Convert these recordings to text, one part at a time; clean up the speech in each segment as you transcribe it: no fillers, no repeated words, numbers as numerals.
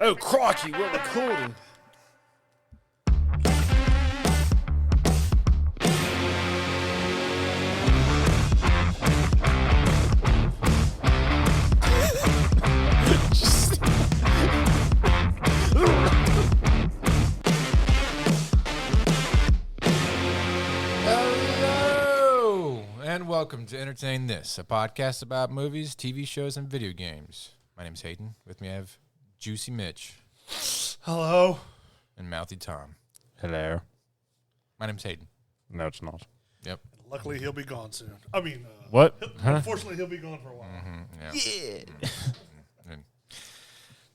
Oh, crikey, we're recording. Hello, and welcome to Entertain This, a podcast about movies, TV shows, and video games. My name's Hayden. With me I have Juicy Mitch. Hello. And Mouthy Tom. Hello. My name's Hayden. No, it's not. Yep. Luckily, he'll be gone soon. I mean, What? Huh? unfortunately, he'll be gone for a while. Yeah. And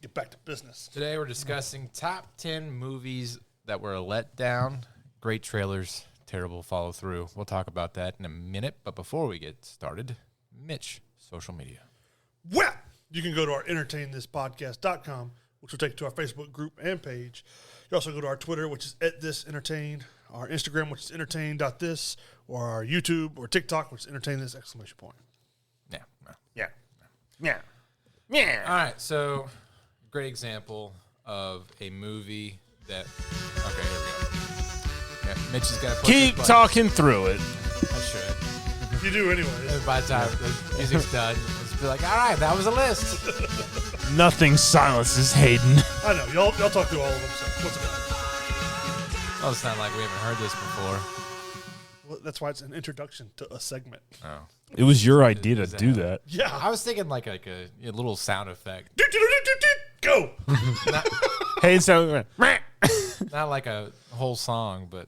Get back to business. today we're discussing top 10 movies that were a letdown, great trailers, terrible follow through. We'll talk about that in a minute, but before we get started, Mitch, social media. Well, you can go to our entertainthispodcast.com, which will take you to our Facebook group and page. You also go to our Twitter, which is @thisentertain, our Instagram, which is entertain.this, or our YouTube or TikTok, which is entertainthis! Yeah. No. Yeah. Yeah. Yeah. All right, so great example of a movie that. Okay, here we go. Yeah, Mitch has got to Keep talking through it. I should. You do anyway. And by the time the music's done, let's be like, all right, that was a list. Nothing silences Hayden. I know. Y'all talk through all of them, so what's about Well, it's not like we haven't heard this before. it? Well, that's why it's an introduction to a segment. Oh, It was your idea to Is that do how- that. Yeah. I was thinking like a little sound effect, Go. not, Hayden sounded not like a whole song, but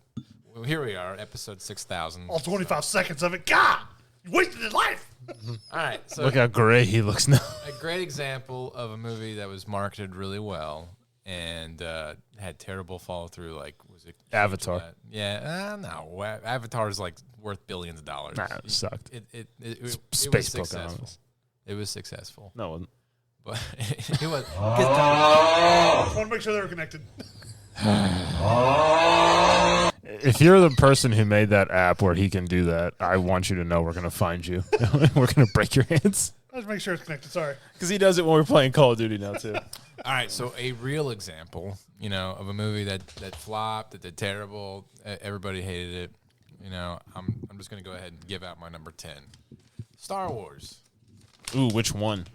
well, here we are, episode 6000. All 25 seconds of it. God, you wasted his life. All right, so Look how gray he looks now. a great example of a movie that was marketed really well and had terrible follow through. Like, was it Avatar. Yeah, no, Avatar is like worth billions of dollars. Nah, it sucked. It was Space successful. Pocahontas. It was successful, No, it wasn't. but it was. I just want to make sure they were connected. If you're the person who made that app where he can do that, I want you to know we're going to find you. We're going to break your hands. I just make sure it's connected. Sorry. Because he does it when we're playing Call of Duty now, too. All right, so a real example, of a movie that flopped, that did terrible, everybody hated it. I'm just gonna go ahead and give out my number 10, Star Wars: Ooh, which one?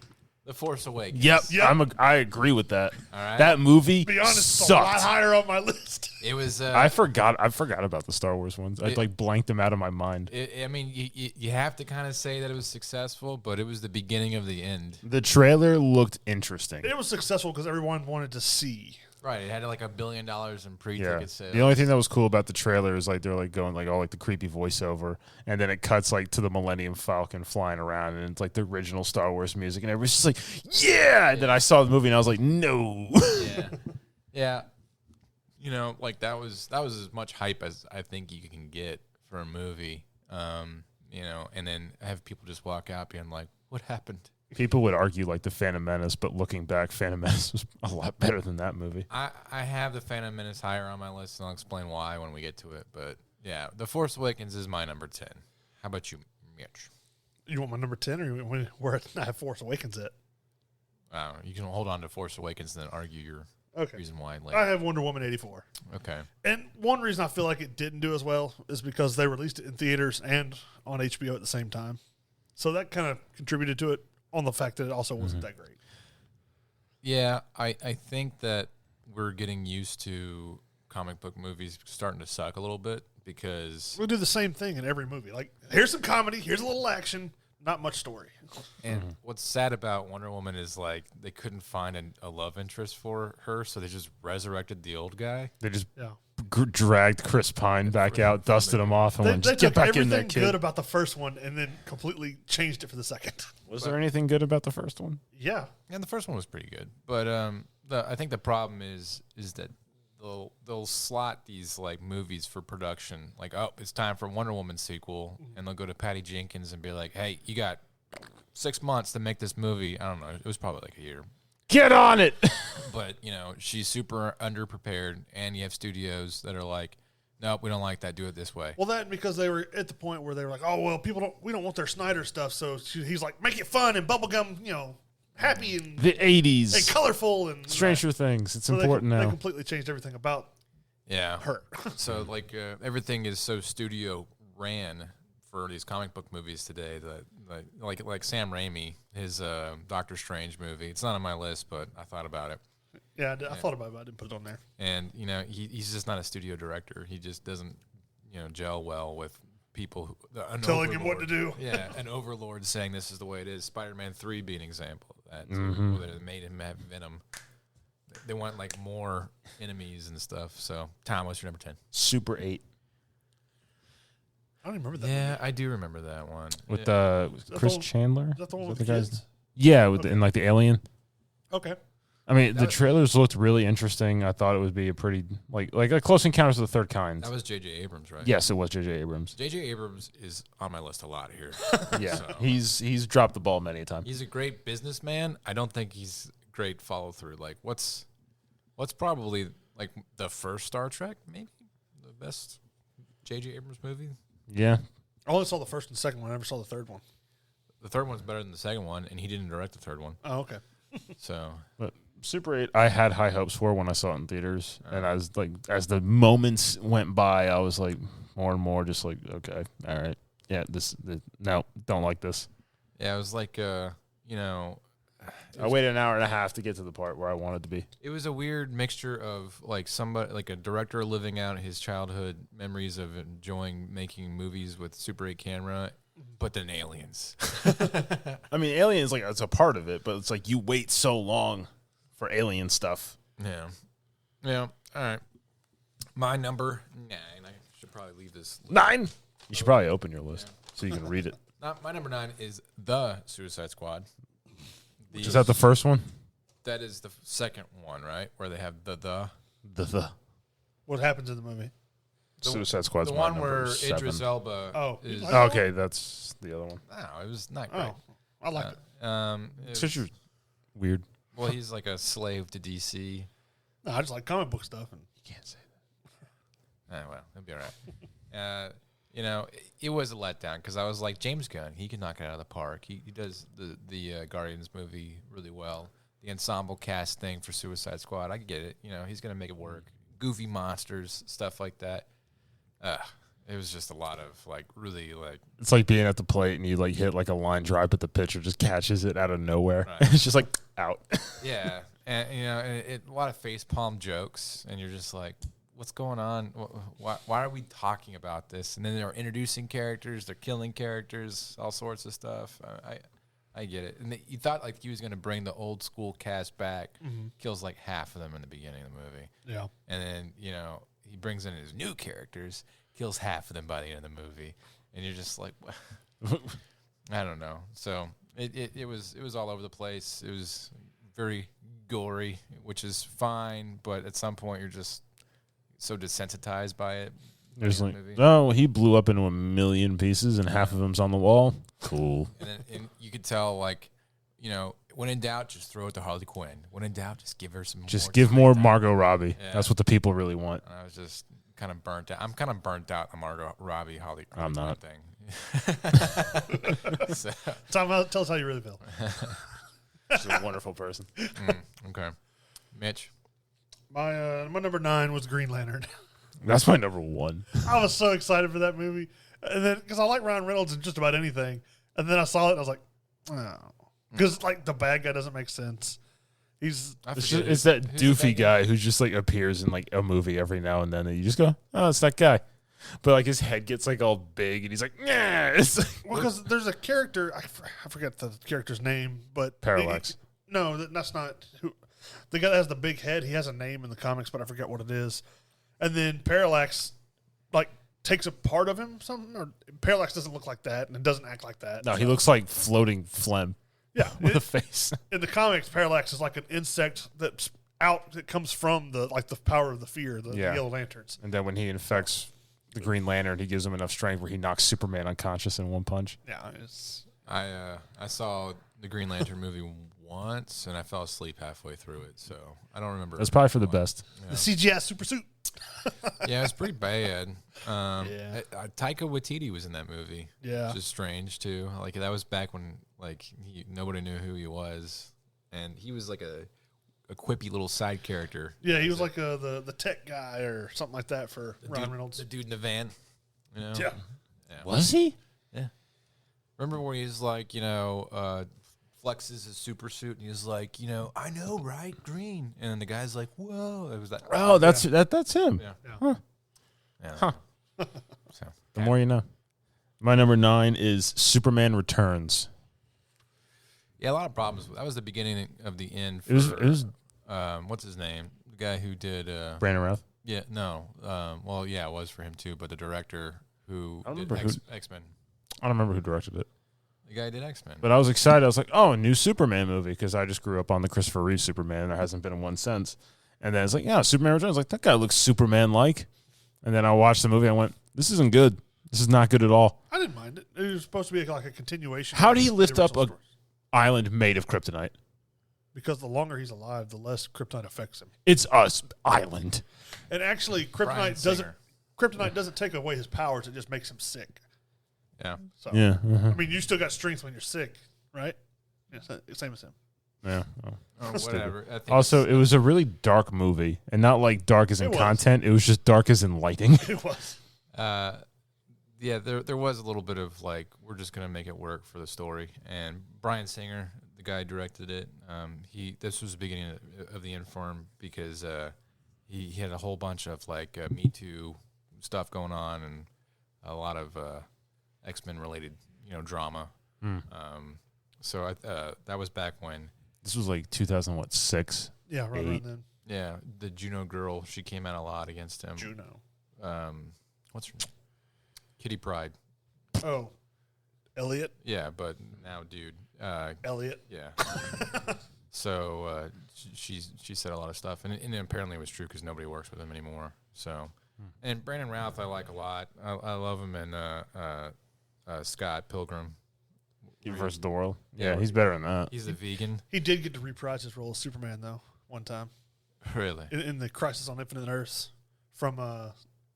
The Force Awakens. Yep. Yep. I agree with that. All right. That movie To be honest, it's a lot sucked. higher on my list. It was. I forgot about the Star Wars ones. I blanked them out of my mind. You have to kind of say that it was successful, but it was the beginning of the end. The trailer looked interesting. It was successful because everyone wanted to see. Right. It had like $1 billion in pre-ticket Yeah. sales. The only thing that was cool about the trailer is like they're like going like all like the creepy voiceover, and then it cuts like to the Millennium Falcon flying around, and it's like the original Star Wars music, and everybody's just like, yeah. And then I saw the movie, and I was like, no. Yeah. Like that was as much hype as I think you can get for a movie. And then have people just walk out being like, what happened? People would argue like the Phantom Menace, but looking back, Phantom Menace was a lot better than that movie. I have the Phantom Menace higher on my list, and I'll explain why when we get to it. But yeah, The Force Awakens is my number 10. How about you, Mitch? You want my number 10 or you want where I have Force Awakens at? I don't know. You can hold on to Force Awakens and then argue your Okay. reason why later. I have Wonder Woman 84. Okay. And one reason I feel like it didn't do as well is because they released it in theaters and on HBO at the same time. So that kind of contributed to it on the fact that it also wasn't that great. Yeah, I think that we're getting used to comic book movies starting to suck a little bit because We'll do the same thing in every movie. Like, here's some comedy, here's a little action, not much story. and what's sad about Wonder Woman is like they couldn't find a love interest for her, so they just resurrected the old guy. They just Yeah. dragged Chris Pine back out, dusted him off, and They went, just took get back in everything there, kid. good about the first one and then completely changed it for the second. Was there anything good about the first one? Yeah. And the first one was pretty good, but I think the problem is that they'll slot these like movies for production, like, oh, it's time for Wonder Woman sequel, and they'll go to Patty Jenkins and be like, hey, you got 6 months to make this movie. I don't know, it was probably like a year. Get on it. But, she's super underprepared, and you have studios that are like, nope, we don't like that. Do it this way. Well, that because they were at the point where they were like, oh, well, we don't want their Snyder stuff. So he's like, make it fun and bubblegum, happy and The 80s. colorful and Stranger Things. It's important They now. completely changed everything about her. So like everything is so studio ran for these comic book movies today that like Sam Raimi, his Doctor Strange movie. It's not on my list, but I thought about it. Yeah, I thought about it, but I didn't put it on there. And he's just not a studio director. He just doesn't gel well with people Telling him what to do. Yeah, an overlord saying this is the way it is. Spider-Man 3 being an example of that. Where they made him have Venom. They want like more enemies and stuff. So, Tom, what's your number 10? Super 8. I don't even remember that. Yeah, I do remember that one. With Chris one- Chandler? Is that the one with the the guy's- kids? Yeah, and like the alien. Okay. I mean, the trailers looked really interesting. I thought it would be a pretty like a Close Encounters of the Third Kind. That was J.J. Abrams, right? Yes, it was J.J. Abrams. J.J. Abrams is on my list a lot here. Yeah, So, he's dropped the ball many a time. he's a great businessman. I don't think he's great follow through. Like, what's probably like the first Star Trek, maybe the best J.J. Abrams movie. Yeah, I only saw the first and second one. I never saw the third one. The third one's better than the second one, and he didn't direct the third one. Oh, okay. So but Super 8, I had high hopes for when I saw it in theaters, and as the moments went by, I was like more and more just like, okay, all right, yeah, no, don't like this. yeah, it was like I waited an hour and a half to get to the part where I wanted to be. it was a weird mixture of like somebody like a director living out his childhood memories of enjoying making movies with Super 8 camera, but then aliens. I mean, Aliens, like, it's a part of it, but it's like you wait so long for alien stuff. Yeah. Yeah. All right. My number 9. I should probably leave this. 9? You should probably open your list so you can read it. My number 9 is The Suicide Squad. Is that the first one? That is the second one, right? Where they have the. What happens in the movie? Suicide Squad's The my one number where 7. Idris Elba is. Oh, okay, that's the other one. No, it was not great. Oh, I like it. It's just weird. Well, he's like a slave to DC. No, I just like comic book stuff. And You can't say that. Well, it'll be all right. It was a letdown because I was like, James Gunn, he can knock it out of the park. He does the Guardians movie really well. The ensemble cast thing for Suicide Squad, I get it. He's going to make it work. Goofy monsters, stuff like that. It was just a lot of like really like. It's like being at the plate and you like hit like a line drive, but the pitcher just catches it out of nowhere. Right. It's just like out. Yeah, and a lot of face palm jokes, and you're just like, what's going on? Why are we talking about this? And then they're introducing characters, they're killing characters, all sorts of stuff. I get it. And you thought like he was going to bring the old school cast back, kills like half of them in the beginning of the movie. yeah, And then, he brings in his new characters, kills half of them by the end of the movie. And you're just like, I don't know. So it was all over the place. It was very gory, which is fine. But at some point, you're just so desensitized by it. There's like, movie. oh, he blew up into a million pieces and half of them's on the wall. Cool. And you could tell, like, when in doubt, just throw it to Harley Quinn. When in doubt, just give her some. Just give more time. Margot Robbie. Yeah. That's what the people really want. And I was just kind of burnt out. I'm kind of burnt out on Margot Robbie, Harley Quinn I'm not. thing. So, tell us how you really feel. She's a wonderful person. okay, Mitch. My number 9 was Green Lantern. That's my number 1. I was so excited for that movie, and then because I like Ryan Reynolds in just about anything, and then I saw it and I was like, oh, because like the bad guy doesn't make sense. He's It's that doofy guy who just like appears in like a movie every now and then, and you just go, "Oh, it's that guy." But like his head gets like all big, and he's like, "Yeah." It's like, well, because there's a character I forget the character's name, but Parallax. No, that's not who. The guy that has the big head. He has a name in the comics, but I forget what it is. And then Parallax, like, takes a part of him, something. Or Parallax doesn't look like that, and it doesn't act like that. No, he looks like floating phlegm. Yeah, with a face. In the comics, Parallax is like an insect that comes from the power of the fear, the Yellow Lanterns. And then when he infects the Green Lantern, he gives him enough strength where he knocks Superman unconscious in one punch. Yeah, I saw the Green Lantern movie once, and I fell asleep halfway through it, so I don't remember. That's probably for the best. The CGI super suit. Yeah, it's pretty bad. Taika Waititi was in that movie. Yeah, which is strange too. Like that was back when like nobody knew who he was. and he was like a quippy little side character. Yeah, he was like the tech guy or something like that for Ryan Reynolds. The dude in the van. You know? Yeah. Was he? Yeah. Remember when he's like, flexes his super suit and he's like, I know, right? Green. And then the guy's like, whoa. It was that. Oh, that's him. Yeah. Yeah. Huh. So, The more you know. My number 9 is Superman Returns. yeah, a lot of problems. That was the beginning of the end. For, It was what's his name? The guy who did. Brandon Routh. Yeah, no. Well, yeah, it was for him too. But the director who I don't did remember X-Men. I don't remember who directed it. The guy who did X-Men. But I was excited. I was like, oh, a new Superman movie, because I just grew up on the Christopher Reeve Superman. There hasn't been one since. And then it's like, yeah, Superman Returns. Like, that guy looks Superman-like. And then I watched the movie and I went, this isn't good. This is not good at all. I didn't mind it. It was supposed to be like a continuation. How of do you the lift up original a stories. island made of kryptonite? Because the longer he's alive, the less kryptonite affects him. It's us island. And actually, Bryan Singer. kryptonite doesn't take away his powers. It just makes him sick. Yeah. So, Yeah. I mean, you still got strength when you're sick, right? Yeah, same as him. Yeah. Oh. Or whatever. I think Also, it's- it was a really dark movie, and not like dark as in It was. content. It was just dark as in lighting. It was. yeah, there was a little bit of like, we're just gonna make it work for the story. And Bryan Singer, the guy who directed it, this was the beginning of the end for him because he had a whole bunch of like Me Too stuff going on and a lot of X-Men related drama. So that was back when This was like 2006. Yeah, right around then. the Juno girl, she came out a lot against him. Juno. What's her name? Kitty Pryde. Oh, Elliot. Yeah, but now, dude. Elliot. Yeah. So she said a lot of stuff, and apparently it was true because nobody works with him anymore. So, and Brandon Routh I like a lot. I love him in Scott Pilgrim Versus the World. Yeah. Yeah, he's better than that. He's a vegan. He did get to reprise his role as Superman though one time Really? in the Crisis on Infinite Earths from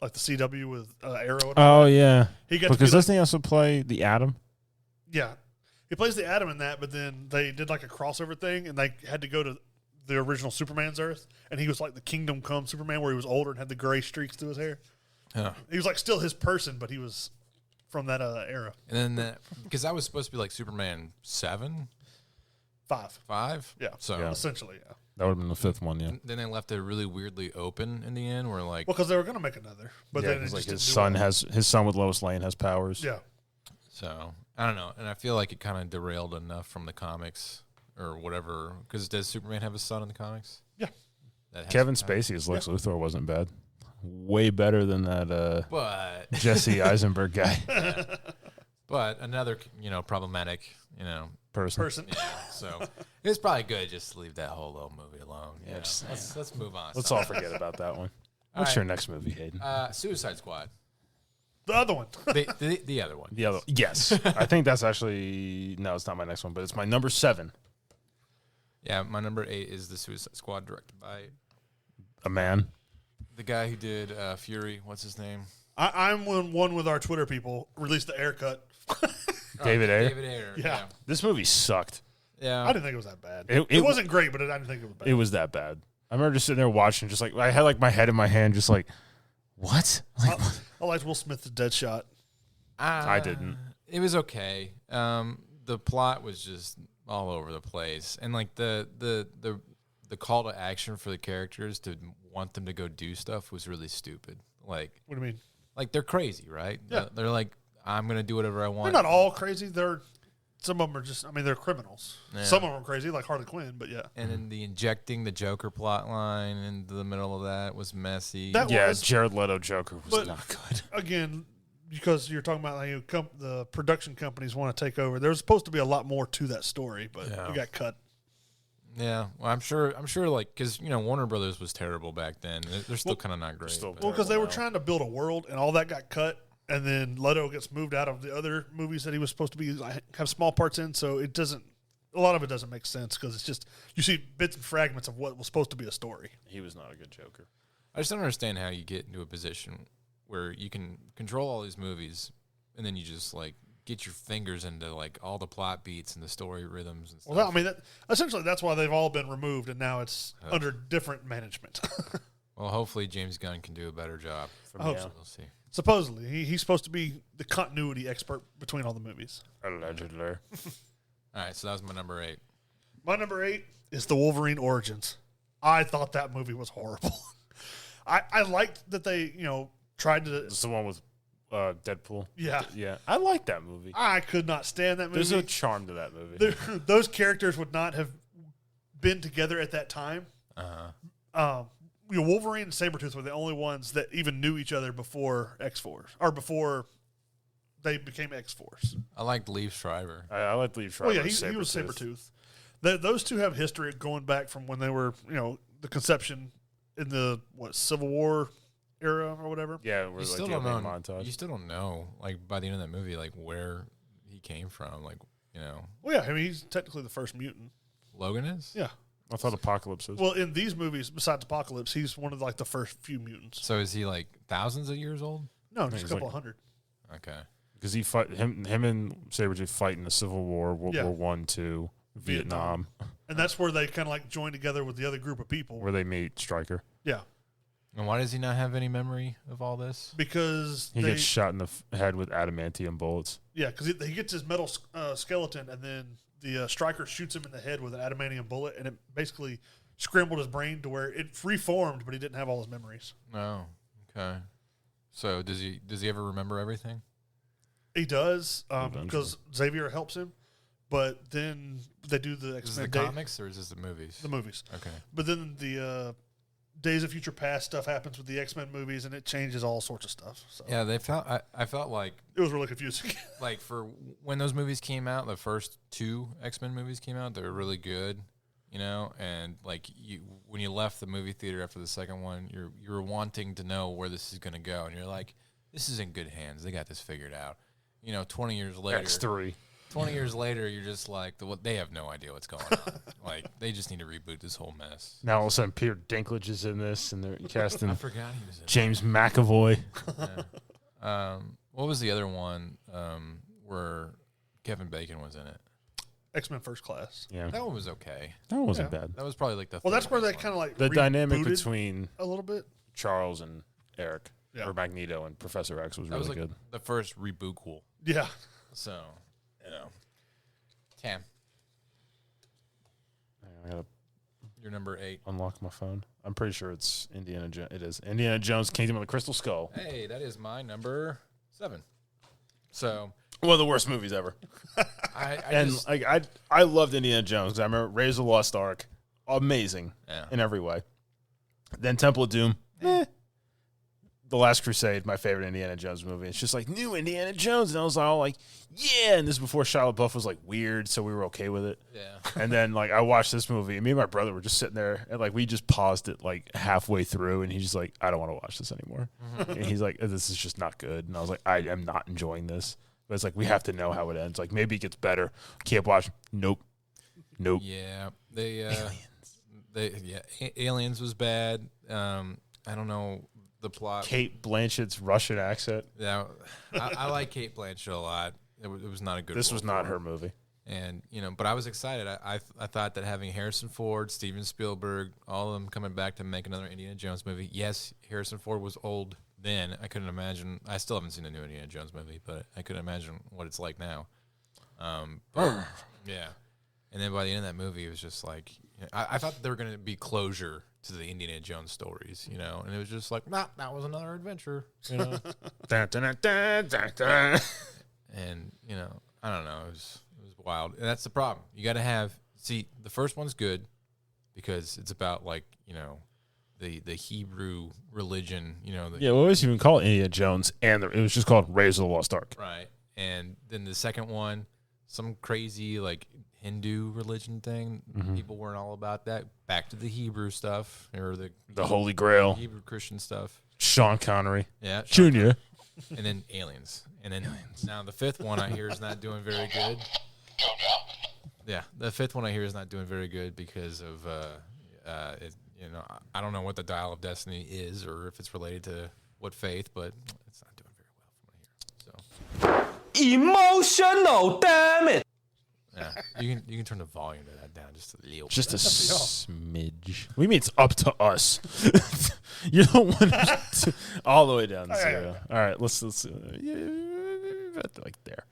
like the CW with Arrow. And Oh, yeah. he got Because to be doesn't he also play the Atom? yeah, he plays the Atom in that, but then they did like a crossover thing, and they had to go to the original Superman's Earth, and he was like the Kingdom Come Superman, where he was older and had the gray streaks through his hair. Huh. He was like still his person, but he was from that era. And then because that was supposed to be like Superman 7, 5. Yeah, So Yeah. essentially, yeah. That would have been the 5th one, yeah. then they left it really weirdly open in the end, where like Well, because they were going to make another, but Yeah, then it 'cause, just like didn't do his son with Lois Lane has powers. well. so I don't know, and I feel like it kind of derailed enough from the comics or whatever. Because does Superman have a son in the comics? Yeah. That has Kevin powers? Spacey as Lex Luthor wasn't bad. Way better than that But Jesse Eisenberg guy but another problematic person. Yeah, so it's probably good just to leave that whole little movie alone. Yeah, just- Let's move on. Let's all forget about that one. What's right. your next movie, Hayden? Suicide Squad. The other one. The other one. The other, yes. I think that's actually, no, it's not my next one, but it's my number 7. Yeah, my number 8 is the Suicide Squad, directed by A man. the guy who did Fury. What's his name? I'm one with our Twitter people. Released the Air cut. David Ayer. David Ayer. Yeah. This movie sucked. Yeah. I didn't think it was that bad. It It wasn't great, but I didn't think it was bad. It was that bad. I remember just sitting there watching, just like, I had like my head in my hand, just like, what? Like, I liked Will Smith's Deadshot. I didn't. It was okay. The plot was just all over the place, and like the call to action for the characters to want them to go do stuff was really stupid. Like, What do you mean? like they're crazy, right? Yeah. They're like, I'm gonna do whatever I want. They're not all crazy. Some of them are just. I mean, they're criminals. Yeah. Some of them are crazy, like Harley Quinn. But yeah, And then the injecting the Joker plot line into the middle of that was messy. That yeah, was- Jared Leto Joker was but- not good. again, because you're talking about like, the production companies want to take over. There's supposed to be a lot more to that story, but Yeah. it got cut. Yeah, well, I'm sure, like, because Warner Brothers was terrible back then. They're still Well, kind of not great. still- but- Well, because they were now. trying to build a world, and all that got cut. And then Leto gets moved out of the other movies that he was supposed to be have small parts in, so it doesn't. A lot of it doesn't make sense because it's just you see bits and fragments of what was supposed to be a story. He was not a good Joker. I just don't understand how you get into a position where you can control all these movies and then you just like get your fingers into like all the plot beats and the story rhythms and stuff. Well, I mean, essentially that's why they've all been removed, and now it's under different management. Well, hopefully James Gunn can do a better job. I hope so. so. We'll see. Supposedly, he's supposed to be the continuity expert between all the movies. Allegedly. All right, so that was my number 8. My number 8 is the Wolverine Origins. I thought that movie was horrible. I liked that they, tried to. It's the one with Deadpool. Yeah. Yeah. I like that movie. I could not stand that movie. There's a charm to that movie. Those characters would not have been together at that time. Wolverine and Sabretooth were the only ones that even knew each other before X-Force, or before they became X-Force. I liked Liev Schreiber. I like Liev Schreiber. Oh, yeah, he was Sabretooth. Those two have history going back from when they were, the conception in the, Civil War era or whatever. Yeah, we're You like still the don't know. montage. You still don't know, like by the end of that movie, like where he came from. Like, Well, yeah, I mean, he's technically the first mutant. Logan is. Yeah. I thought Apocalypse is. Well, in these movies, besides Apocalypse, he's one of like the first few mutants. So is he like thousands of years old? No, just he's a couple like- hundred. Okay. Because him and Sabretooth fight in the Civil War, World Yeah. War One, Two, Vietnam, And that's where they kind of like join together with the other group of people. where they meet Stryker. Yeah. And why does he not have any memory of all this? Because He gets shot in the head with adamantium bullets. Yeah, because he gets his metal skeleton, and then the Stryker shoots him in the head with an adamantium bullet, and it basically scrambled his brain to where it reformed, but he didn't have all his memories. Oh, okay. So does he ever remember everything? He does, Eventually. because Xavier helps him, but then they do the Is this the X-Men comics or is this the movies? the movies. Okay. But then the Days of Future Past stuff happens with the X-Men movies, and it changes all sorts of stuff. So Yeah, I felt like it was really confusing. like for when those movies came out, the first 2 X-Men movies came out, they were really good, and like when you left the movie theater after the second one, you were wanting to know where this is going to go, and you're like, this is in good hands. They got this figured out. 20 years later, X3. 20 years later, you're just like, they have no idea what's going on. Like, they just need to reboot this whole mess. Now all of a sudden Peter Dinklage is in this, and they're casting I forgot he was in James McAvoy. it. Yeah. What was the other one where Kevin Bacon was in it? X-Men First Class. Yeah, That one was okay. that one wasn't Yeah. bad. That was probably like the Well, that's third where they best kind of like The dynamic rebooted between a little bit. Charles and Eric, Yeah. or Magneto and Professor X, was That was really like good. the first reboot cool. Yeah. So, Cam, I gotta you're number 8. unlock my phone. I'm pretty sure it's Indiana Jones. It is Indiana Jones: Kingdom of the Crystal Skull. Hey, that is my number 7. So, One of the worst movies ever. I just, I loved Indiana Jones because I remember Raiders of the Lost Ark, amazing yeah. in every way. Then Temple of Doom, The Last Crusade, my favorite Indiana Jones movie. It's just like new Indiana Jones, and I was all like, yeah. And this is before Shia LaBeouf was like weird, so we were okay with it. Yeah. And then like I watched this movie, and me and my brother were just sitting there, and like we just paused it like halfway through, and he's just like, I don't want to watch this anymore. And he's like, this is just not good. And I was like, I am not enjoying this. But it's like we have to know how it ends. Like maybe it gets better. Can't watch. Nope. Yeah. Aliens was bad. I don't know the plot. Kate Blanchett's Russian accent. Yeah, I like Kate Blanchett a lot. It was not a good. This role was for not her movie. And but I was excited. I thought that having Harrison Ford, Steven Spielberg, all of them coming back to make another Indiana Jones movie. Yes, Harrison Ford was old then. I couldn't imagine. I still haven't seen the new Indiana Jones movie, but I couldn't imagine what it's like now. Yeah. And then by the end of that movie, it was just like I thought there were going to be closure to the Indiana Jones stories, and it was just like, nah, that was another adventure, Dun, dun, dun, dun, dun, dun. And I don't know, it was wild, and that's the problem. You got to see the first one's good because it's about like the Hebrew religion, Yeah, what was even called Indiana Jones, and it was just called Raiders of the Lost Ark. right. And then the second one, some crazy like Hindu religion thing. People weren't all about that. Back to the Hebrew stuff or The Holy Grail. Hebrew Christian stuff. Sean Connery. Yeah, Junior. and then aliens. And then now the fifth one I hear is not doing very good. Yeah, the fifth one I hear is not doing very good because of I don't know what the Dial of Destiny is or if it's related to what faith, but it's not doing very well from what I hear. So emotional, damn it. Yeah, you can turn the volume of that down just a little. Just a smidge. We mean it's up to us. You don't want to all the way down to zero. All right, let's like there.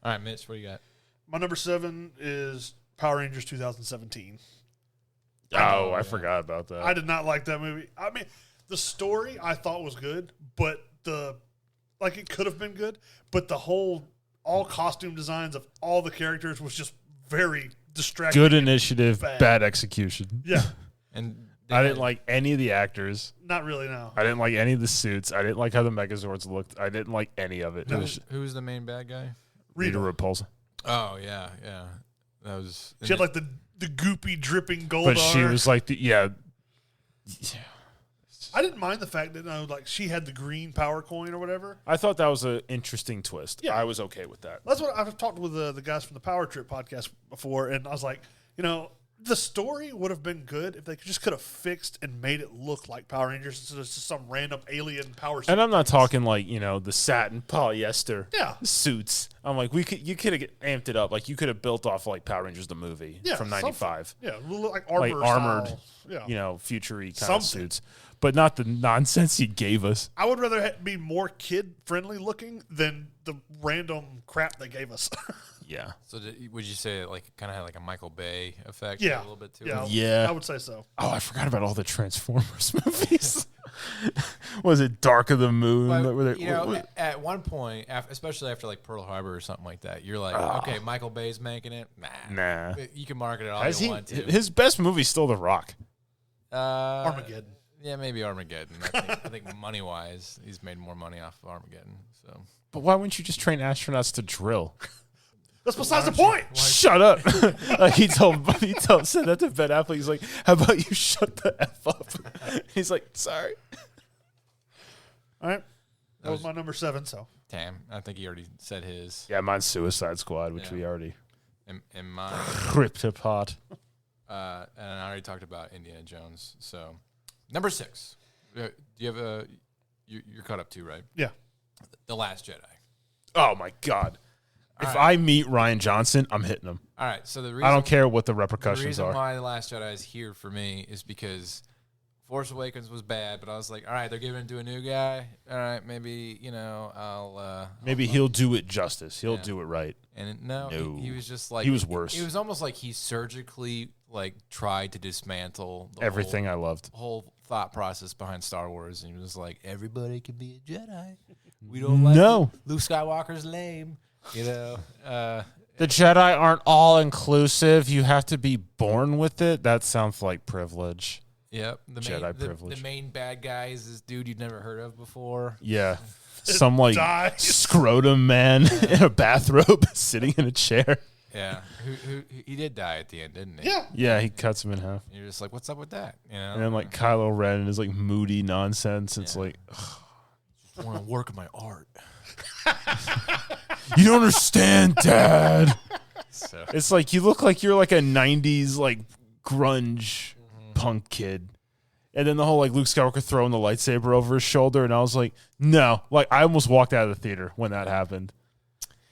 All right, Mitch, what do you got? My number 7 is Power Rangers 2017. Oh, I forgot about that. I did not like that movie. I mean, the story I thought was good, but it could have been good, but all costume designs of all the characters was just very distracting. Good initiative, bad execution. Yeah. And I didn't like any of the actors. Not really, no. I didn't like any of the suits. I didn't like how the Megazords looked. I didn't like any of it. Who was the main bad guy? Rita Repulsa. Oh yeah. That was. She had like the goopy, dripping gold. But she was like yeah. I didn't mind the fact that she had the green power coin or whatever. I thought that was an interesting twist. Yeah. I was okay with that. That's what I've talked with the guys from the Power Trip podcast before, and I was like, the story would have been good if they just could have fixed and made it look like Power Rangers instead of just some random alien power suit. And I'm not talking like, the satin polyester suits. I'm like, you could have amped it up. Like you could have built off like Power Rangers the movie from 95. Yeah, like armored, style. future-y kind of suits. But not the nonsense he gave us. I would rather be more kid-friendly looking than the random crap they gave us. Yeah. So would you say it kind of had like a Michael Bay effect? Yeah. A little bit too. Yeah. I would say so. Oh, I forgot about all the Transformers movies. Was it Dark of the Moon? But, at one point, especially after like Pearl Harbor or something like that, you're like, okay, Michael Bay's making it. Nah. You can market it all you want to. His best movie's still The Rock. Armageddon. Yeah, maybe Armageddon. I think money-wise, he's made more money off of Armageddon. So, but why wouldn't you just train astronauts to drill? That's besides the point. Shut up! He said that to Ben Affleck. He's like, "How about you shut the f up?" He's like, "Sorry." All right, that was my number 7. So, Tam, I think he already said his. Yeah, mine's Suicide Squad, which we already and mine ripped apart. And I already talked about Indiana Jones. So, number 6. Do you have you're caught up too, right? Yeah. The Last Jedi. Oh my God! If I meet Ryan Johnson, I'm hitting him. All right. So the reason I don't care what the the repercussions reason are. why The Last Jedi is here for me is because Force Awakens was bad, but I was like, all right, they're giving it to a new guy. All right, maybe Maybe he'll do it justice. He'll do it right. And no. He was just like he was worse. It was almost like he surgically tried to dismantle everything I loved. Whole thought process behind Star Wars, and he was like, everybody can be a Jedi. We don't like Luke Skywalker's lame. The Jedi aren't all inclusive. You have to be born with it. That sounds like privilege. Yep. Jedi privilege. The main bad guy is this dude you've never heard of before. Yeah. Some scrotum man in a bathrobe sitting in a chair. Yeah. Who he did die at the end, didn't he? Yeah. Yeah, he cuts him in half. And you're just like, what's up with that? And then Kylo Ren and his moody nonsense. It's like, I want to work on my art. You don't understand, Dad. So. It's like you look like you're like a 90s grunge punk kid. And then the whole Luke Skywalker throwing the lightsaber over his shoulder, and I was like, no. I almost walked out of the theater when that happened.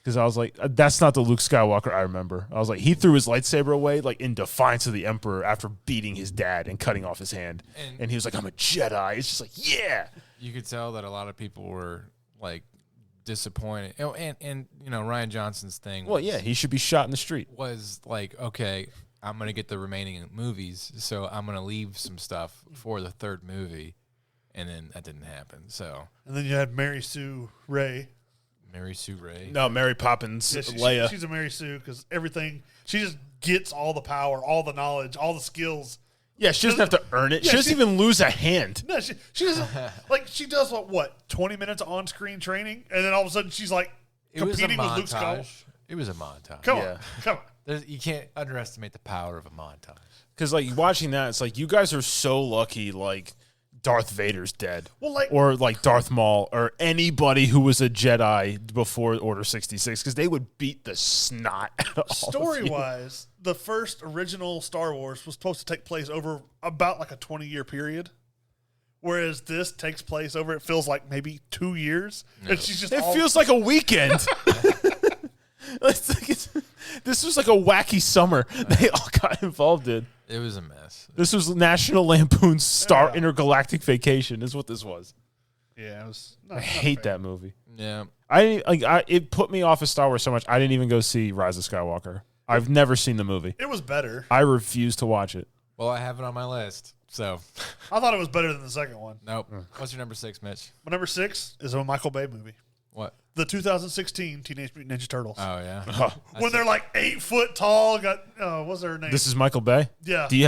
Because I was like, that's not the Luke Skywalker I remember. I was like, he threw his lightsaber away in defiance of the Emperor after beating his dad and cutting off his hand. And he was like, I'm a Jedi. It's just like, yeah. You could tell that a lot of people were disappointed. Oh, and Ryan Johnson's thing. Well, yeah, he should be shot in the street. Was like, okay, I'm gonna get the remaining movies, so I'm gonna leave some stuff for the third movie, and then that didn't happen. So, and then you had Mary Sue Ray. Mary Sue Ray. No, Mary Poppins. Yeah, Leia. She's a Mary Sue because everything. She just gets all the power, all the knowledge, all the skills. Yeah, she doesn't have to earn it. Yeah, she doesn't even lose a hand. No, she doesn't. She does 20 minutes on screen training, and then all of a sudden she's competing with Luke Skywalker. It was a montage. Come on. You can't underestimate the power of a montage. Because watching that, it's you guys are so lucky. Darth Vader's dead. Well, or Darth Maul or anybody who was a Jedi before Order 66, because they would beat the snot out of all story-wise, the first original Star Wars was supposed to take place over about a 20-year period, Whereas this takes place over, it feels like maybe 2 years. No. And she's just It all, feels like a weekend. This was like a wacky summer they all got involved in. It was a mess. This was National Lampoon's Star Intergalactic Vacation is what this was. Yeah, it was. I hate that movie. Yeah. It put me off of Star Wars so much. I didn't even go see Rise of Skywalker. I've never seen the movie. It was better. I refuse to watch it. Well, I have it on my list. So, I thought it was better than the second one. nope. What's your number 6, Mitch? My number 6 is a Michael Bay movie. What? The 2016 Teenage Mutant Ninja Turtles. Oh, yeah. When they're like 8 foot tall, what's her name? This is Michael Bay? Yeah. Did you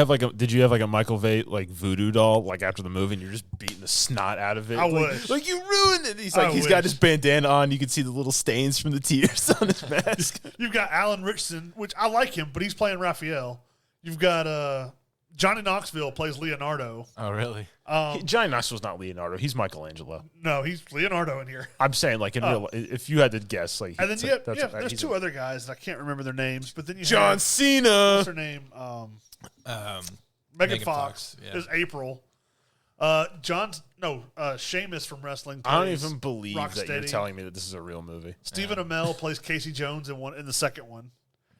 have like a Michael Bay like voodoo doll like after the movie and you're just beating the snot out of it? I like, wish. Like you ruined it. He's got his bandana on. You can see the little stains from the tears on his mask. You've got Alan Richardson, which I like him, but he's playing Raphael. You've got Johnny Knoxville plays Leonardo. Oh, really? Johnny Knoxville's not Leonardo. He's Michelangelo. No, he's Leonardo in here. I'm saying like in real, if you had to guess, like, And then there's he's 2 other guys, and I can't remember their names. But then you John have, Cena. what's her name? Megan Fox yeah. is April. Sheamus from wrestling. I don't plays even believe that you're Rocksteady. telling me that this is a real movie. Stephen Amell plays Casey Jones in the second one.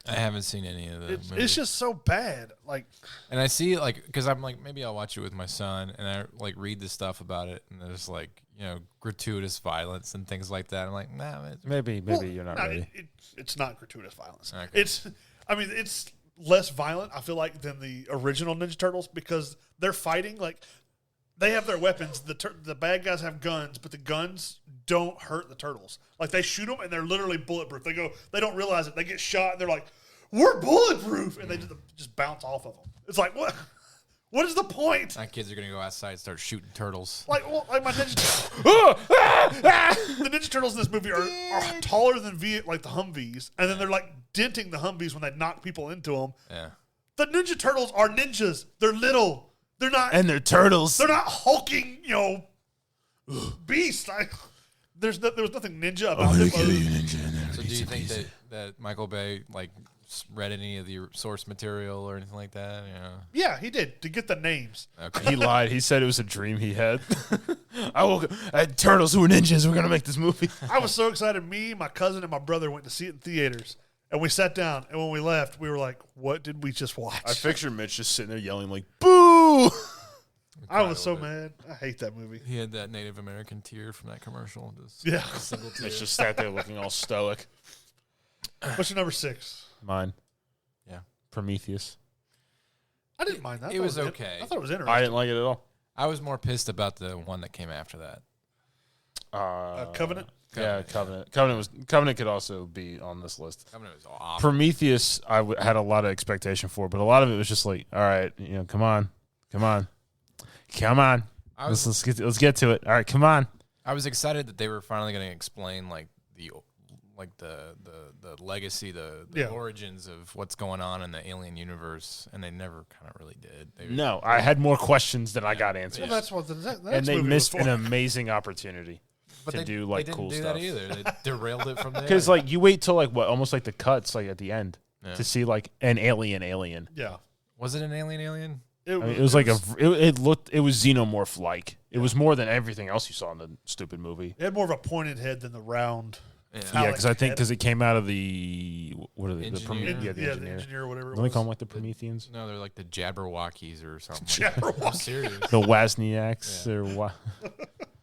I haven't seen any of the movies. It's just so bad. Like, And I see, like, because I'm like, maybe I'll watch it with my son, and I, like, read the stuff about it, and there's, like, gratuitous violence and things like that. I'm like, nah, Maybe you're not ready. It's not gratuitous violence. Okay. It's less violent, I feel like, than the original Ninja Turtles because they're fighting. Like, they have their weapons. The bad guys have guns, but the guns don't hurt the turtles. Like, they shoot them, and they're literally bulletproof. They don't realize it. They get shot, and they're like, we're bulletproof, and they just bounce off of them. It's like, what? What is the point? my kids are going to go outside and start shooting turtles. Like my Ninja the Ninja Turtles in this movie are taller than the Humvees, and then they're like denting the Humvees when they knock people into them. Yeah. The Ninja Turtles are ninjas. They're little. They're not. And they're turtles. They're not hulking, beasts. There was nothing ninja about them. So do you think that Michael Bay, like, read any of the source material or anything like that? Yeah, he did to get the names. Okay. He lied. He said it was a dream he had. I had turtles who were ninjas. We're going to make this movie. I was so excited. Me, my cousin, and my brother went to see it in theaters. And we sat down, and when we left, we were like, what did we just watch? I picture Mitch just sitting there yelling like, boo! I was so mad. I hate that movie. He had that Native American tear from that commercial. Yeah. A single tear. Mitch just sat there looking all stoic. What's your number 6? Mine. Yeah. Prometheus. I didn't mind that. It was okay. I thought it was interesting. I didn't like it at all. I was more pissed about the one that came after that. Covenant? Yeah, Covenant could also be on this list. Covenant was awful. Prometheus, had a lot of expectation for, but a lot of it was just like, all right, come on. Let's get to it. All right, come on. I was excited that they were finally going to explain the legacy, the origins of what's going on in the alien universe, and they never kind of really did. No, I had more questions than I got answers. Well, that's what the next and they movie missed was an for. amazing opportunity to do they didn't cool do stuff. that either. They derailed it from there. Because you wait till almost like the cuts at the end to see an alien. Yeah. Was it an alien? It was xenomorph like. It was more than everything else you saw in the stupid movie. It had more of a pointed head than the round. Yeah, because it came out of the what are they? Engineer. The the engineer or whatever. Don't they call them the Prometheans? No, they're like the Jabberwockies or something. Jabberwockies. I'm serious. The Wozniaks or what?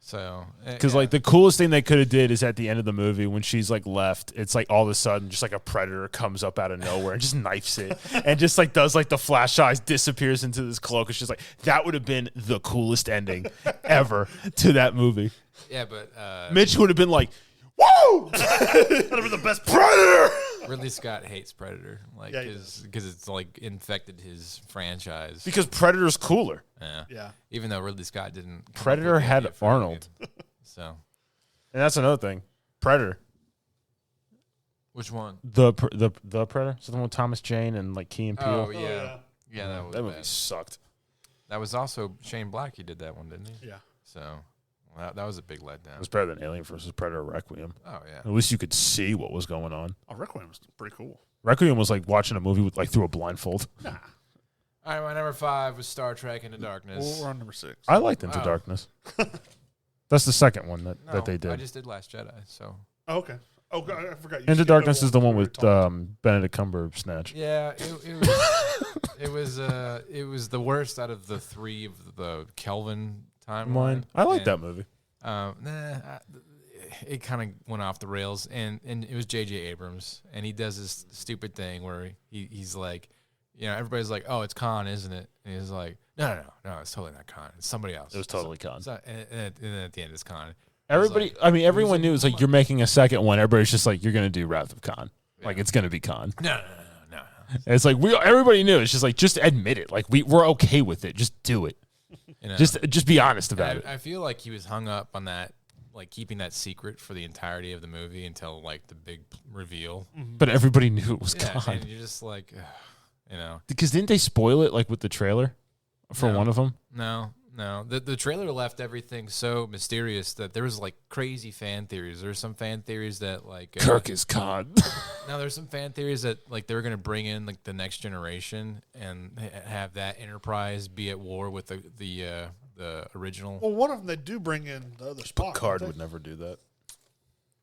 So, because the coolest thing they could have did is at the end of the movie when she's left, it's all of a sudden just a predator comes up out of nowhere and just knifes it and just does the flash eyes, disappears into this cloak. It's just that would have been the coolest ending ever to that movie. Yeah, but Mitch would have been like, "Whoa!" That'd have been the best Predator. Ridley Scott hates Predator, because it's infected his franchise. Because Predator's cooler. Yeah. Even though Ridley Scott didn't. Predator had Arnold. So. And that's another thing. Predator. Which one? The Predator. So the one with Thomas Jane and Key and Peele. Oh yeah. Yeah, that movie bad. sucked. That was also Shane Black. He did that one, didn't he? Yeah. So that was a big letdown. It was better than Alien vs. Predator Requiem. Oh yeah. At least you could see what was going on. Oh, Requiem was pretty cool. Requiem was like watching a movie with through a blindfold. Nah. All right, my number 5 was Star Trek Into Darkness. Well, we're on number 6. I liked Into Darkness. That's the second one that they did. I just did Last Jedi, so. Oh, okay. Oh, God, I forgot. Into Darkness is the one with Benedict Cumberbatch. Yeah, it was the worst out of the 3 of the Kelvin timeline. I like that movie. It kind of went off the rails, and it was J.J. Abrams, and he does this stupid thing where he's like, everybody's like, oh, it's Khan, isn't it? And he's like, no, it's totally not Khan. It's somebody else. It was totally Khan. And then at the end, it's Khan. Everybody, everyone knew. It's like, you're making a second one. Everybody's just like, you're going to do Wrath of Khan. Yeah. Like, it's going to be Khan. No. And it's like, everybody knew. It's just like, just admit it. Like, we're okay with it. Just do it. Just be honest about it. I feel like he was hung up on that, like keeping that secret for the entirety of the movie until like the big reveal. But everybody knew it was Khan. And you're just like, Because didn't they spoil it like with the trailer for one of them? No. The trailer left everything so mysterious that there was like crazy fan theories. There's some fan theories that like Kirk is Khan. Now there's some fan theories that like they were gonna bring in like the next generation and have that Enterprise be at war with the original. Well, one of them they do bring in the other Spock. Picard would never do that.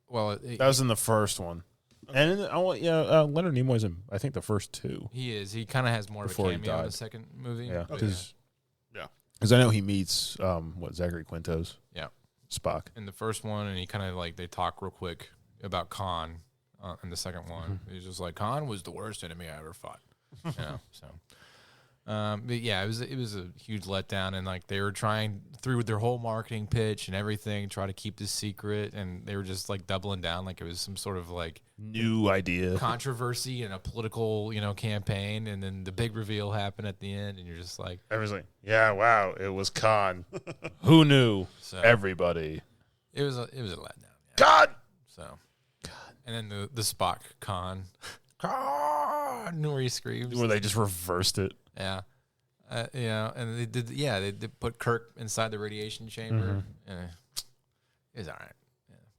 Well, that was in the first one. And Leonard Nimoy's in, I think, the first 2. He is. He kind of has more Before of a he cameo in died. the second movie. Yeah, because I know he meets Zachary Quinto's Spock in the first one, and he kind of like they talk real quick about Khan in the second one. He's just like, Khan was the worst enemy I ever fought. So. But yeah, it was a huge letdown, and like they were trying through their whole marketing pitch and everything, try to keep this secret, and they were just like doubling down like it was some sort of like new idea, controversy and a political campaign, and then the big reveal happened at the end, and you're just like, everyone's like, yeah, wow, it was Khan. Who knew? So, everybody. It was a letdown. Yeah. God. So, and then the Spock Khan, where he screams, where they just reversed it. Yeah. And they did. Yeah, they put Kirk inside the radiation chamber. It was all right,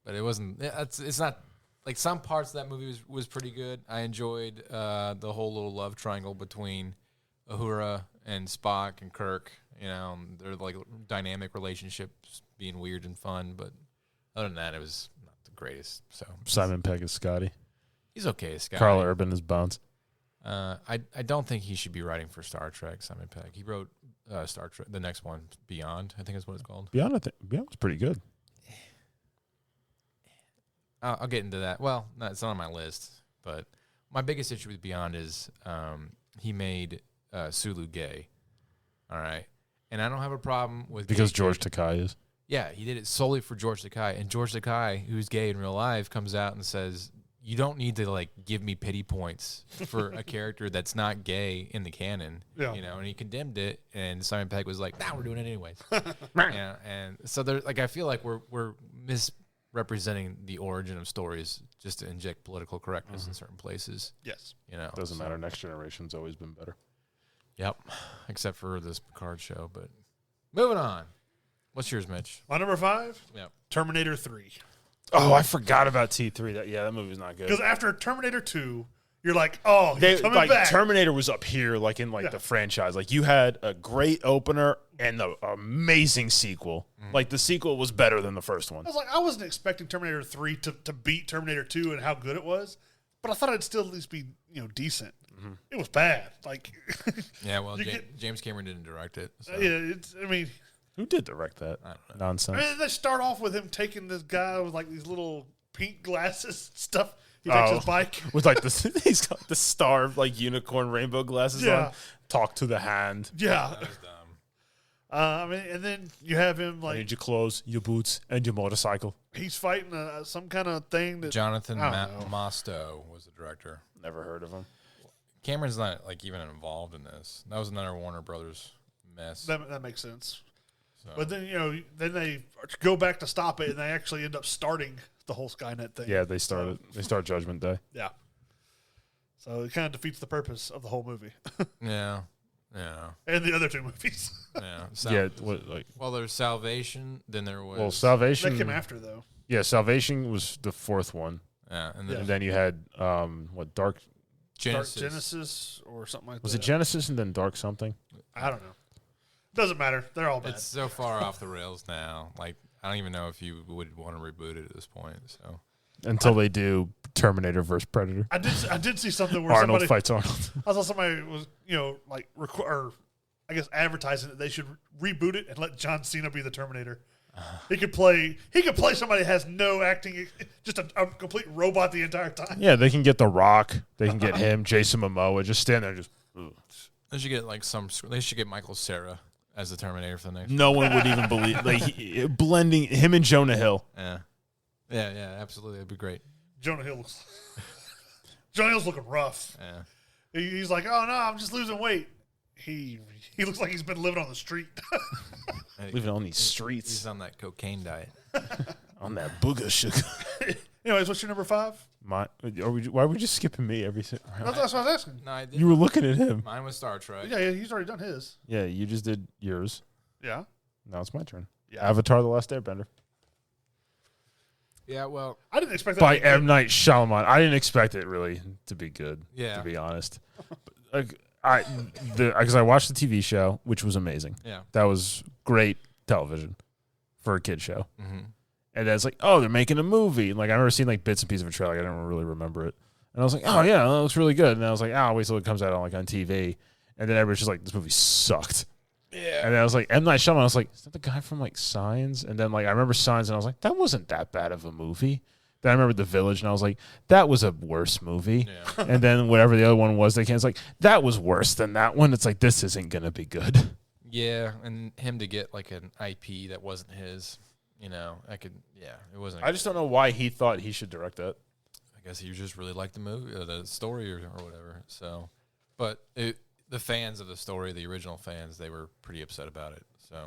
but it wasn't. It's not like some parts of that movie was pretty good. I enjoyed the whole little love triangle between Uhura and Spock and Kirk. Their like dynamic relationships being weird and fun. But other than that, it was not the greatest. So Simon Pegg is Scotty. He's okay, Scotty. Carl Urban is Bones. I don't think he should be writing for Star Trek. Simon Pegg. He wrote Star Trek, the next one, Beyond. I think is what it's called. Beyond was pretty good. I'll get into that. Well, no, it's not on my list. But my biggest issue with Beyond is he made Sulu gay. All right, and I don't have a problem with because George Takei is. Yeah, he did it solely for George Takei, and George Takei, who's gay in real life, comes out and says, you don't need to like give me pity points for a character that's not gay in the canon, and he condemned it. And Simon Pegg was like, "Nah, we're doing it anyways." And so there, like, I feel like we're misrepresenting the origin of stories just to inject political correctness in certain places. Yes, doesn't matter. Next Generation's always been better. Yep, except for this Picard show. But moving on, what's yours, Mitch? My number 5. Yep, Terminator 3. Oh, I forgot about T3. That movie's not good. Because after Terminator 2, you're like, oh, he's coming back. Terminator was up here, like in the franchise. Like you had a great opener and the amazing sequel. Like the sequel was better than the first one. I was like, I wasn't expecting Terminator 3 to beat Terminator 2 and how good it was, but I thought it'd still at least be decent. It was bad. Like, yeah. Well, James Cameron didn't direct it. So. Yeah, who did direct that nonsense? They start off with him taking this guy with like these little pink glasses stuff. He takes his bike with like this. He's got the star like unicorn rainbow glasses on. Talk to the hand. Yeah, that was dumb. And then you have him like, I need your clothes, your boots, and your motorcycle. He's fighting some kind of thing that Jonathan Mostow was the director. Never heard of him. Cameron's not like even involved in this. That was another Warner Brothers mess. That makes sense. So. But then then they go back to stop it, and they actually end up starting the whole Skynet thing. Yeah, they started. They start Judgment Day. Yeah. So it kind of defeats the purpose of the whole movie. Yeah. And the other 2 movies. Yeah. Well, there's Salvation. Then there was. Well, Salvation. That came after though. Yeah, Salvation was the 4th one. Yeah, and then you had Genesis or something like that. Was it Genesis and then Dark something? I don't know. Doesn't matter. They're all bad. It's so far off the rails now. Like, I don't even know if you would want to reboot it at this point. So Until they do Terminator versus Predator. I did see something where Arnold somebody fights Arnold. I saw somebody was advertising that they should reboot it and let John Cena be the Terminator. He could play somebody that has no acting, just a complete robot the entire time. Yeah, they can get The Rock. They can get him, Jason Momoa. Just stand there and just. Ugh. they should get They should get Michael Cera as the Terminator for the next. No one would even believe blending him and Jonah Hill. Yeah, absolutely. That'd be great. Jonah Hill's looking rough. Yeah. He's like, oh no, I'm just losing weight. He looks like he's been living on the street. Living on these streets. He's on that cocaine diet. On that booger sugar. Anyways, what's your number 5? Why are we just skipping me every single round? That's what I was asking. No, I didn't. You were looking at him. Mine was Star Trek. Yeah, he's already done his. Yeah, you just did yours. Yeah. Now it's my turn. Yeah. Avatar: The Last Airbender. Yeah, well, I didn't expect that. By M. Night Shyamalan. I didn't expect it really to be good. Yeah. To be honest. Because I watched the TV show, which was amazing. yeah. That was great television for a kid show. Mm-hmm. And then it's like, oh, they're making a movie. And like I remember seeing like bits and pieces of a trailer. I didn't really remember it. And I was like, oh yeah, that looks really good. And I was like, I'll wait till it comes out on TV. And then everybody's just like, this movie sucked. Yeah. And then I was like, M. Night Shyamalan. I was like, is that the guy from like Signs? And then like I remember Signs, and I was like, that wasn't that bad of a movie. Then I remember The Village, and I was like, that was a worse movie. Yeah. And then whatever the other one was, it's like, that was worse than that one. It's like, this isn't gonna be good. Yeah, and him to get like an IP that wasn't his, it wasn't. I just don't know why he thought he should direct that. I guess he just really liked the movie, or the story, or whatever. So, but the fans of the story, the original fans, they were pretty upset about it. So,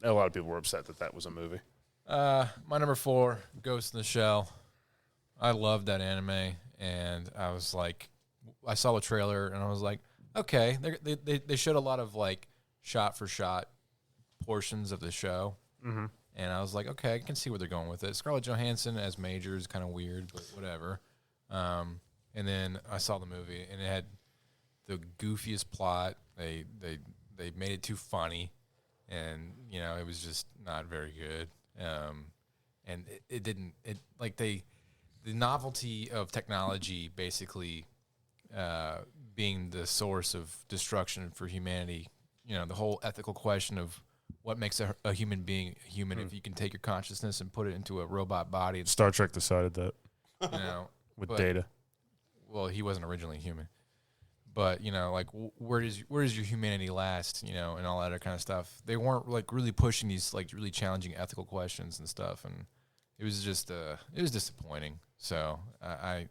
A lot of people were upset that was a movie. my number 4, Ghost in the Shell. I loved that anime, and I was like, I saw the trailer, and I was like, okay, they showed a lot of like shot for shot portions of the show, Mm-hmm. and I was like, okay, I can see where they're going with it. Scarlett Johansson as Major is kind of weird, but whatever. And then I saw the movie, and it had the goofiest plot. They made it too funny, and it was just not very good. And it didn't. The novelty of technology basically being the source of destruction for humanity. The whole ethical question of what makes a human being human. If you can take your consciousness and put it into a robot body, Star Trek decided that with but- Data. well, he wasn't originally human, but where does your humanity last? And all that other kind of stuff. They weren't like really pushing these like really challenging ethical questions and stuff, and it was just it was disappointing. So I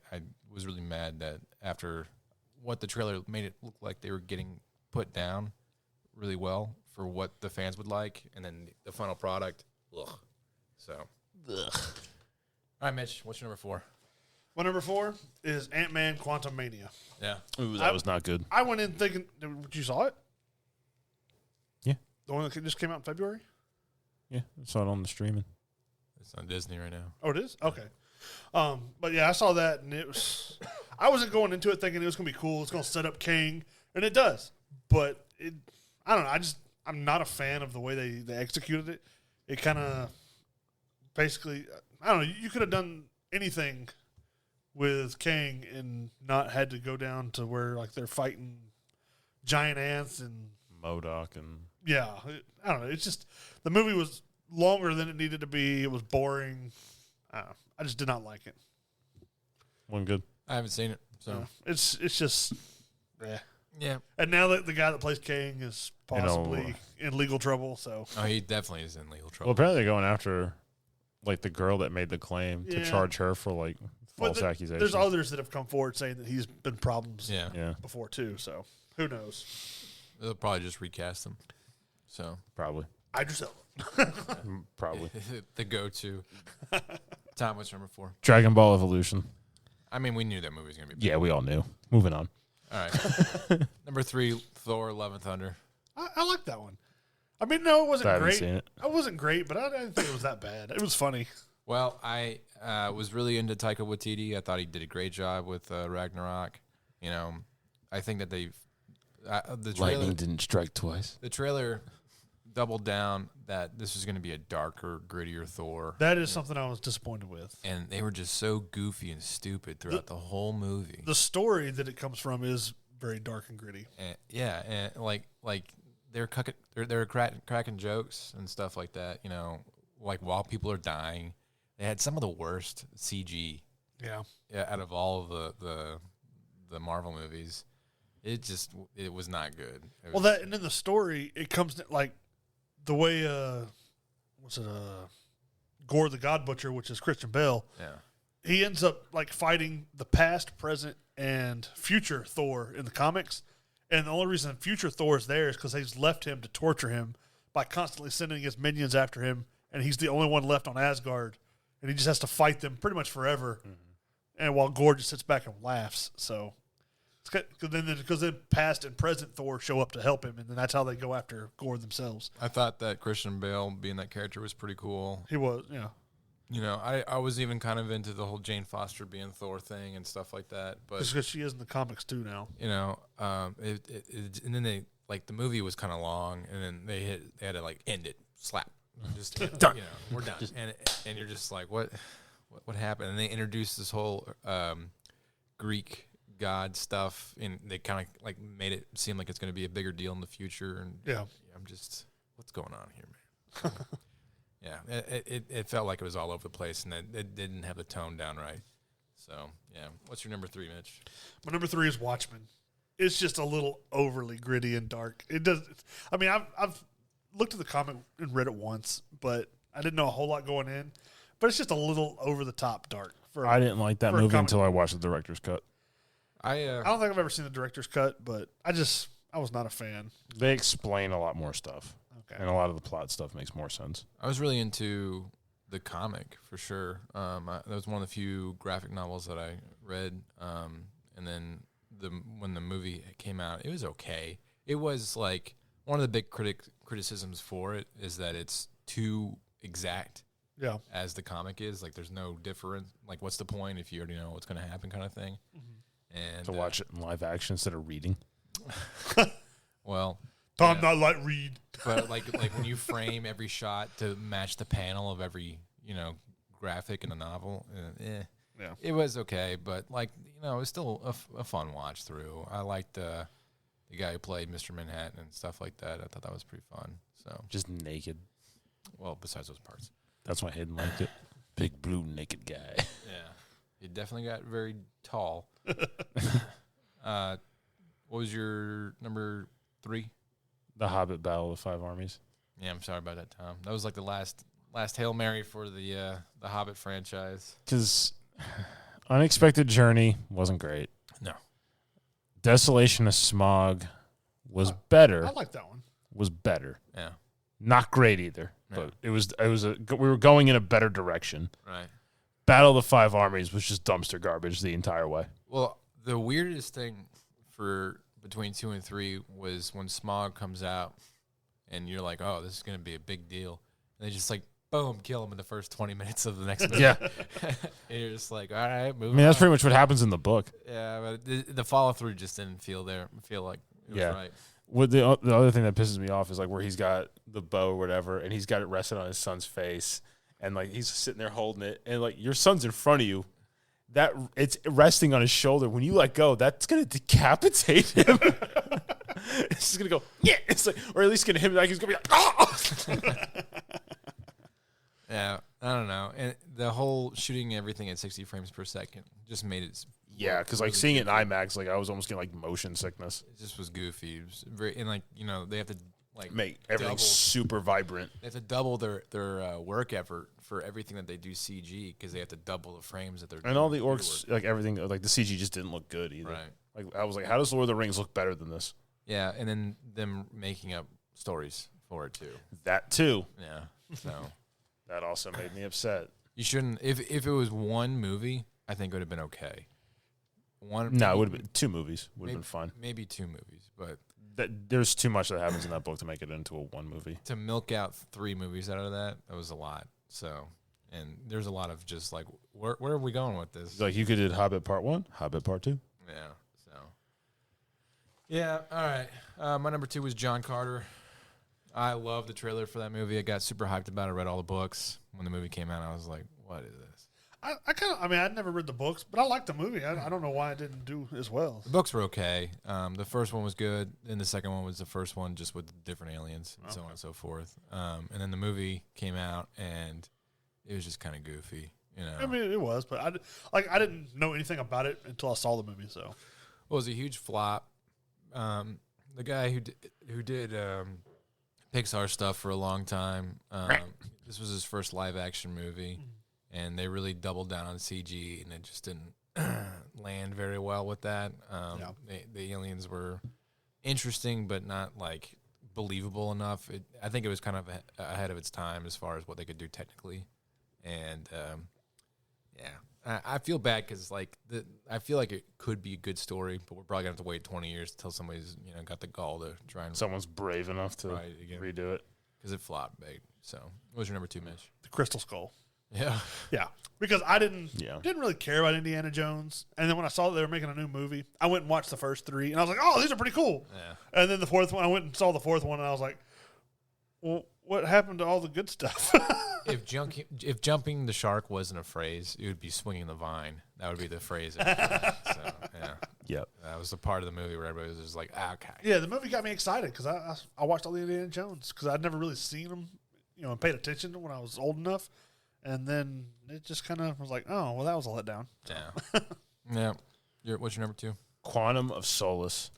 was really mad that after what the trailer made it look like they were getting put down really well for what the fans would like, and then the final product, ugh. So, ugh. All right, Mitch, what's your number 4? My number 4 is Ant-Man Quantumania. Yeah. Ooh, that was not good. I went in thinking, you saw it? Yeah. The one that just came out in February? Yeah, I saw it on the streaming. It's on Disney right now. Oh, it is? Okay. But yeah, I saw that, and I wasn't going into it thinking it was going to be cool. It's going to set up Kang, and it does. But I don't know. I'm not a fan of the way they executed it. It kind of basically, I don't know. You could have done anything with Kang and not had to go down to where like they're fighting giant ants and MODOK and yeah. I don't know. It's just the movie was longer than it needed to be. It was boring. I don't know. I just did not like it. one good. I haven't seen it, so It's just, yeah. And now that the guy that plays Kang is possibly in legal trouble, so Oh, he definitely is in legal Well, trouble. apparently they're going after like the girl that made the claim to Yeah. charge her for like false But accusations. there's others that have come forward saying that he's been problems Yeah. Yeah, before too. So who knows? They'll probably just recast him. So probably. Idris Elba. Probably. the go-to. Tom, what's number 4? Dragon Ball Evolution. I mean, we knew that movie was gonna be. Yeah, we all knew. Moving on. All right. Number 3, Thor: Love and Thunder. I like that one. I mean, no, it I wasn't haven't great. seen it. It wasn't great, but I didn't think it was that bad. It was funny. Well, I was really into Taika Waititi. I thought he did a great job with Ragnarok. I think that the Lightning trailer, didn't strike twice. the trailer doubled down that this was going to be a darker, grittier Thor. That is something I was disappointed with. And they were just so goofy and stupid throughout the whole movie. The story that it comes from is very dark and gritty. And, yeah, and like they're cracking jokes and stuff like that. You know, like while people are dying, they had some of the worst CG. Yeah. Out of all of the Marvel movies, it was not good. And in the story, it comes like the way Gore the God Butcher, which is Christian Bale. Yeah. He ends up like fighting the past, present, and future Thor in the comics. And the only reason future Thor is there is because they've left him to torture him by constantly sending his minions after him, and he's the only one left on Asgard, and he just has to fight them pretty much forever. Mm-hmm. And while Gore just sits back and laughs, so because then past and present Thor show up to help him, and then that's how they go after Gore themselves. I thought that Christian Bale being that character was pretty cool. He was, yeah. You know, I was even kind of into the whole Jane Foster being Thor thing and stuff like that. But just because she is in the comics too now. You know, and then they the movie was kind of long, and then they had to like end it, slap, just done. You know, we're done, and you're just like, what happened? And they introduced this whole Greek god stuff, and they kind of like made it seem like it's going to be a bigger deal in the future. And I'm just, what's going on here, man? Yeah, it felt like it was all over the place, and it didn't have the tone down right. So, yeah. What's your number 3, Mitch? My number 3 is Watchmen. It's just a little overly gritty and dark. It does. I mean, I've looked at the comic and read it once, but I didn't know a whole lot going in. But it's just a little over the top dark. I didn't like that movie until I watched the director's cut. I don't think I've ever seen the director's cut, but I was not a fan. They explain a lot more stuff. Okay. And a lot of the plot stuff makes more sense. I was really into the comic for sure. That was one of the few graphic novels that I read. And then when the movie came out, it was okay. It was like one of the big criticisms for it is that it's too exact. Yeah. As the comic is, like there's no difference. Like, what's the point if you already know what's going to happen, kind of thing. Mm-hmm. And to watch it in live action instead of reading. Well, Tom not like read, but like when you frame every shot to match the panel of every graphic in a novel, it was okay. But like it was still a fun watch through. I liked the guy who played Mr. Manhattan and stuff like that. I thought that was pretty fun. So just naked. Well, besides those parts. That's why Hayden liked it. Big blue naked guy. Yeah. He definitely got very tall. What was your number 3? The Hobbit Battle of the 5 Armies. Yeah, I'm sorry about that, Tom. That was like the last Hail Mary for the Hobbit franchise. Because Unexpected Journey wasn't great. No. Desolation of Smog was better. I like that one. Was better. Yeah. Not great either. But we were going in a better direction. Right. Battle of the 5 Armies was just dumpster garbage the entire way. Well, the weirdest thing for between 2 and 3 was when Smog comes out, and you're like, "Oh, this is going to be a big deal," and they just like, boom, kill him in the first 20 minutes of the next movie. Yeah. And you're just like, all right, move. I mean, that's pretty much what happens in the book. Yeah, but the follow through just didn't feel like it was right. What the other thing that pisses me off is like where he's got the bow or whatever, and he's got it rested on his son's face, and like he's sitting there holding it, and like your son's in front of you, that it's resting on his shoulder. When you let go, that's gonna decapitate him. It's just gonna go, yeah. It's like, or at least gonna him like he's gonna be like, oh. Yeah, I don't know, and the whole shooting everything at 60 frames per second just made it. Yeah, because like seeing it in IMAX, like I was almost getting like motion sickness. It just was goofy. It was very, and like they have to like make everything super vibrant. They have to double their work effort for everything that they do CG because they have to double the frames that they're doing. And all the orcs, like everything, like the CG just didn't look good either. Right. Like I was like, how does Lord of the Rings look better than this? Yeah, and then them making up stories for it too. That too. Yeah. So that also made me upset. You shouldn't. If it was one movie, I think it would have been okay. It would have been 2 movies. Would have been fine. Maybe 2 movies, but there's too much that happens in that book to make it into a 1 movie. To milk out 3 movies out of that was a lot. So, and there's a lot of just like, where are we going with this? Like you could do Hobbit Part 1, Hobbit Part 2. Yeah. So, Yeah, all right. My number 2 was John Carter. I love the trailer for that movie. I got super hyped about it. I read all the books. When the movie came out, I was like, what is this? I'd never read the books, but I liked the movie. I don't know why it didn't do as well. The books were okay. The first one was good, and the second one was the first one just with different aliens and so on and so forth. And then the movie came out, and it was just kind of goofy. I mean, it was, but I didn't know anything about it until I saw the movie. So, well, it was a huge flop. The guy who did Pixar stuff for a long time. This was his first live action movie, and they really doubled down on CG, and it just didn't land very well with that. The aliens were interesting, but not like believable enough. I think it was kind of ahead of its time as far as what they could do technically, and I feel bad because I feel like it could be a good story, but we're probably gonna have to wait 20 years until somebody's got the gall to try and Someone's brave enough to redo it because it flopped big. So, what was your number 2, Mitch? the Crystal Skull. Yeah, Yeah, because I didn't really care about Indiana Jones, and then when I saw that they were making a new movie, I went and watched the first 3, and I was like, "Oh, these are pretty cool." Yeah. And then the fourth one, I went and saw the fourth one, and I was like, "Well, what happened to all the good stuff?" If jumping the shark wasn't a phrase, it would be swinging the vine. That would be the phrase. So, yeah. Yep. That was the part of the movie where everybody was just like, okay. Yeah, the movie got me excited because I watched all the Indiana Jones because I'd never really seen them, and paid attention to when I was old enough. And then it just kind of was like, oh, well, that was a letdown. Yeah. Yeah. What's your number 2? Quantum of Solace.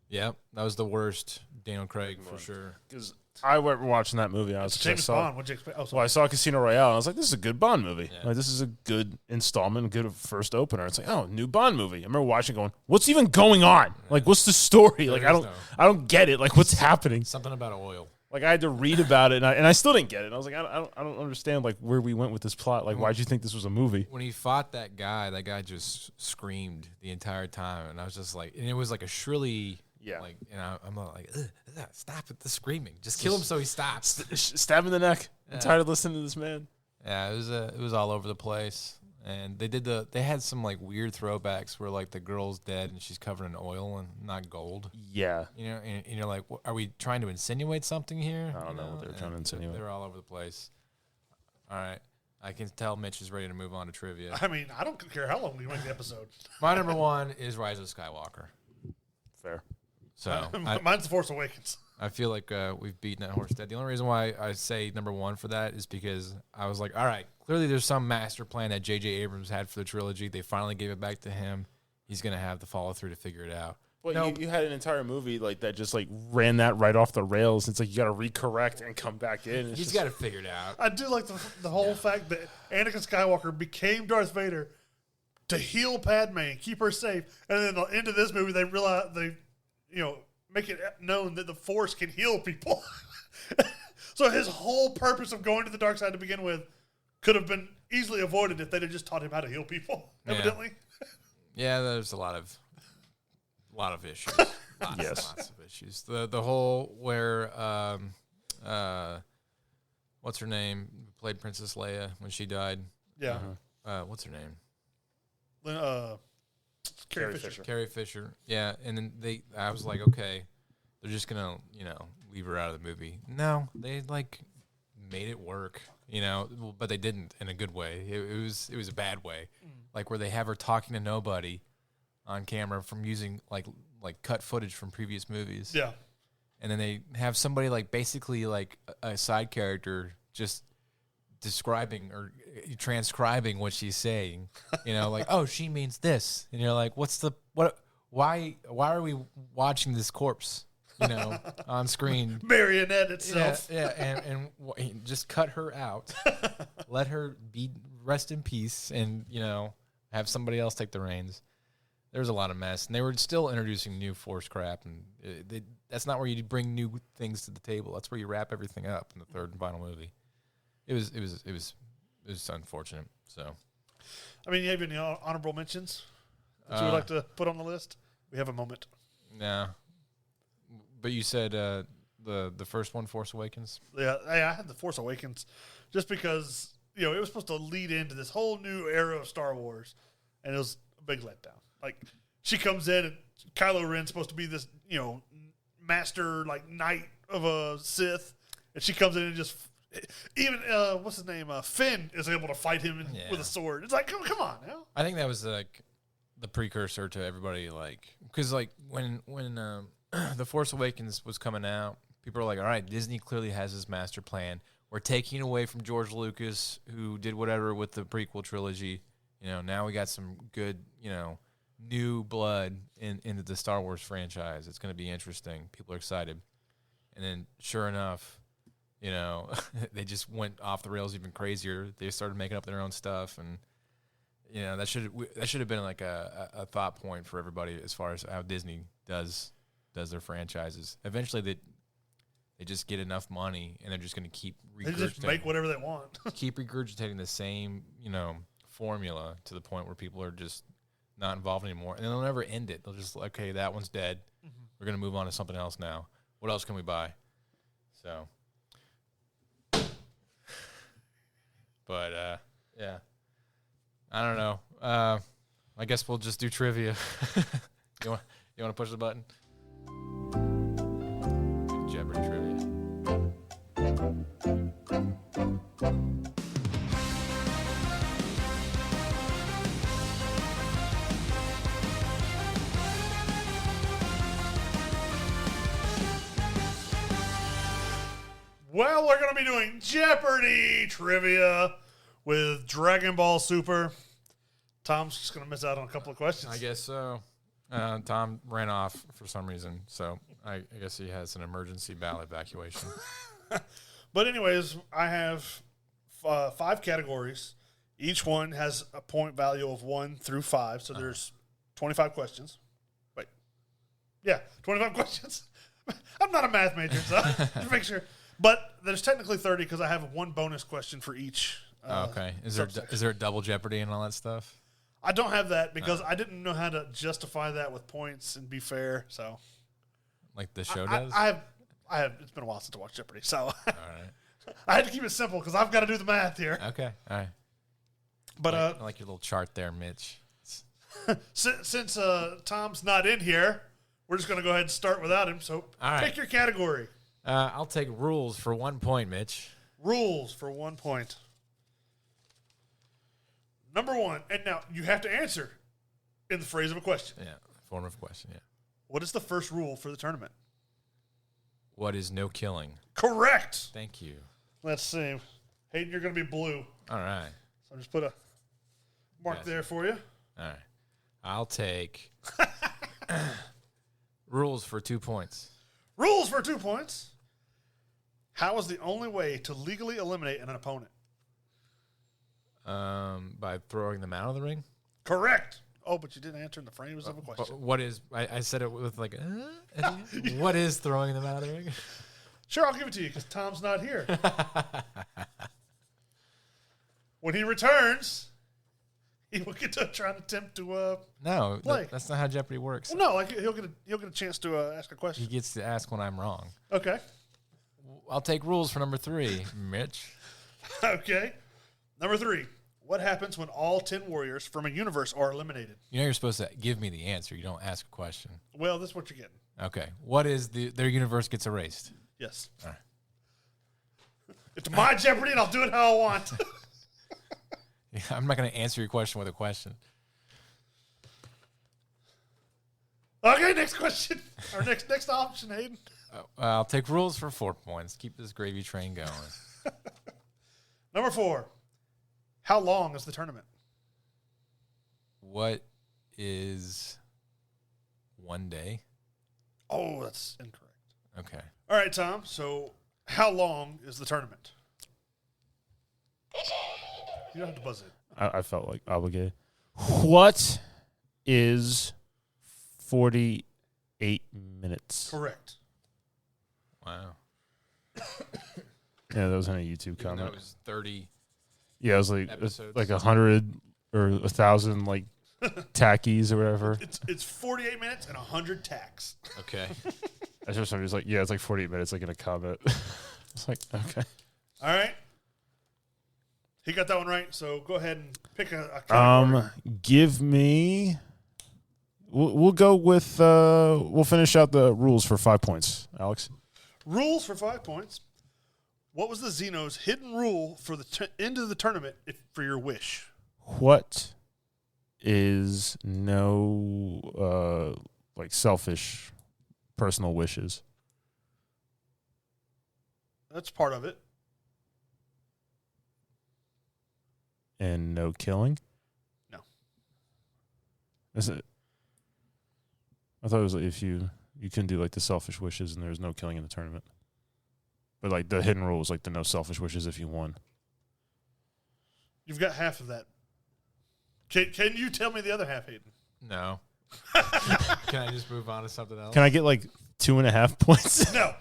Yep. That was the worst Daniel Craig for sure. Because I went watching that movie. James Bond. What'd you expect? Oh, well, I saw Casino Royale, and I was like, this is a good Bond movie. Yeah. Like, this is a good installment, a good first opener. It's like, oh, new Bond movie. I remember watching going, what's even going on? Like, what's the story? Like, I don't get it. Like, what's happening? Something about oil. Like, I had to read about it, and I still didn't get it. I was like, I don't understand, like, where we went with this plot. Like, why'd you think this was a movie? When he fought that guy just screamed the entire time, and I was just like, and it was like a shrilly, like, and I'm like, stop with the screaming. Just kill him so he stops. Stab in the neck. I'm tired of listening to this man. Yeah, it was all over the place. And they had some like weird throwbacks where like the girl's dead and she's covered in oil and not gold. Yeah. And you're like, are we trying to insinuate something here? I don't know what they were trying to insinuate. They're all over the place. All right. I can tell Mitch is ready to move on to trivia. I mean, I don't care how long we make the episode. My number 1 is Rise of Skywalker. Fair. So mine's The Force Awakens. I feel like we've beaten that horse dead. The only reason why I say number 1 for that is because I was like, all right, clearly there's some master plan that J.J. Abrams had for the trilogy. They finally gave it back to him. He's going to have the follow-through to figure it out. Well, you had an entire movie like that just like ran that right off the rails. It's like you got to recorrect and come back in. He's got it figured out. I do like the whole fact that Anakin Skywalker became Darth Vader to heal Padme and keep her safe. And then at the end of this movie, they realize make it known that the Force can heal people. So his whole purpose of going to the dark side to begin with could have been easily avoided if they'd have just taught him how to heal people, evidently. Yeah, there's a lot of issues. Lots of issues. The whole where what's her name? Played Princess Leia when she died. Yeah. What's her name? Carrie Fisher. Carrie Fisher. Yeah, and then I was like, okay, they're just gonna, leave her out of the movie. No, they like made it work, but they didn't in a good way. It was a bad way, like where they have her talking to nobody on camera from using like cut footage from previous movies. Yeah, and then they have somebody like basically like a side character just describing or transcribing what she's saying, like, oh, she means this, and you're like, why are we watching this corpse, on screen? Marionette itself. Yeah, and just cut her out, let her rest in peace, and have somebody else take the reins. There was a lot of mess, and they were still introducing new Force crap, and that's not where you bring new things to the table. That's where you wrap everything up in the third and final movie. It was unfortunate. So, I mean, you have any honorable mentions that you would like to put on the list? We have a moment. Nah, but you said the first one, Force Awakens. Yeah, I had the Force Awakens just because it was supposed to lead into this whole new era of Star Wars, and it was a big letdown. Like she comes in and Kylo Ren's supposed to be this, master like knight of a Sith, and she comes in and just even what's his name, Finn is able to fight him with a sword. It's like, come on now. I think that was like the precursor to everybody, like, because like when The Force Awakens was coming out, people are like, all right, Disney clearly has this master plan. We're taking away from George Lucas, who did whatever with the prequel trilogy. Now we got some good, new blood into the Star Wars franchise. It's going to be interesting. People are excited. And then, sure enough, they just went off the rails even crazier. They started making up their own stuff, and that should have been like a thought point for everybody as far as how Disney does their franchises. Eventually, they just get enough money, and they're just going to keep they just make whatever they want. keep regurgitating the same formula to the point where people are just not involved anymore, and they'll never end it. They'll just okay, that one's dead. Mm-hmm. We're going to move on to something else now. What else can we buy? So, but yeah, I don't know. I guess we'll just do trivia. You want to push the button? Jeopardy trivia. Well, we're going to be doing Jeopardy trivia with Dragon Ball Super. Tom's just going to miss out on a couple of questions. I guess so. Tom ran off for some reason, so I guess he has an emergency bowel evacuation. But anyways, I have 5 categories. Each one has a point value of 1 through 5, so there's 25 questions. Wait. Yeah, 25 questions. I'm not a math major, so just make sure. But there's technically 30 because I have 1 bonus question for each. Okay. Is there a double Jeopardy and all that stuff? I don't have that because I didn't know how to justify that with points and be fair. So, like the show does. I have. It's been a while since I watched Jeopardy, so all right. I had to keep it simple because I've got to do the math here. Okay, all right. But I like your little chart there, Mitch. since Tom's not in here, we're just going to go ahead and start without him. So, pick your category. I'll take rules for 1 point, Mitch. Rules for 1 point. Number 1, and now you have to answer in the phrase of a question. Yeah, form of a question, yeah. What is the first rule for the tournament? What is no killing? Correct. Thank you. Let's see. Hayden, you're going to be blue. All right. So I'll just put a mark there for you. All right. I'll take rules for 2 points. Rules for 2 points. How is the only way to legally eliminate an opponent? By throwing them out of the ring. Correct. Oh, but you didn't answer in the frames of a question. What is? I said it with like. What is throwing them out of the ring? Sure, I'll give it to you because Tom's not here. When he returns, he will get to try and attempt to no. play. That's not how Jeopardy works. Well, no, like he'll get a chance to ask a question. He gets to ask when I'm wrong. Okay. I'll take rules for number 3, Mitch. Okay. Number 3. What happens when all 10 warriors from a universe are eliminated? You're supposed to give me the answer. You don't ask a question. Well, this is what you're getting. Okay. What is their universe gets erased? Yes. All right. It's my Jeopardy, and I'll do it how I want. Yeah, I'm not going to answer your question with a question. Okay, next question. Or next option, Hayden. I'll take rules for 4 points. Keep this gravy train going. Number 4. How long is the tournament? What is 1 day? Oh, that's incorrect. Okay. All right, Tom. So how long is the tournament? You don't have to buzz it. I felt like obligated. What is 48 minutes? Correct. Wow. Yeah, that was in a YouTube Even though comment. it was 30. Yeah, it was like episodes. like 100 or 1,000 like tackies or whatever. It's 48 minutes and 100 tacks. Okay. I saw somebody was like, yeah, it's like 48 minutes, like in a comment. It's like, okay. All right. He got that one right, so go ahead and pick a category. Give me We'll go with. We'll finish out the rules for 5 points, Alex. Rules for 5 points. What was the Xeno's hidden rule for the end of the tournament for your wish? What is no like selfish personal wishes? That's part of it. And no killing? No. Is it? I thought it was like if you couldn't do like the selfish wishes and there's no killing in the tournament. But like the hidden rule was like the no selfish wishes if you won. You've got half of that. Can you tell me the other half, Hayden? No. Can I just move on to something else? Can I get like 2.5 points? No.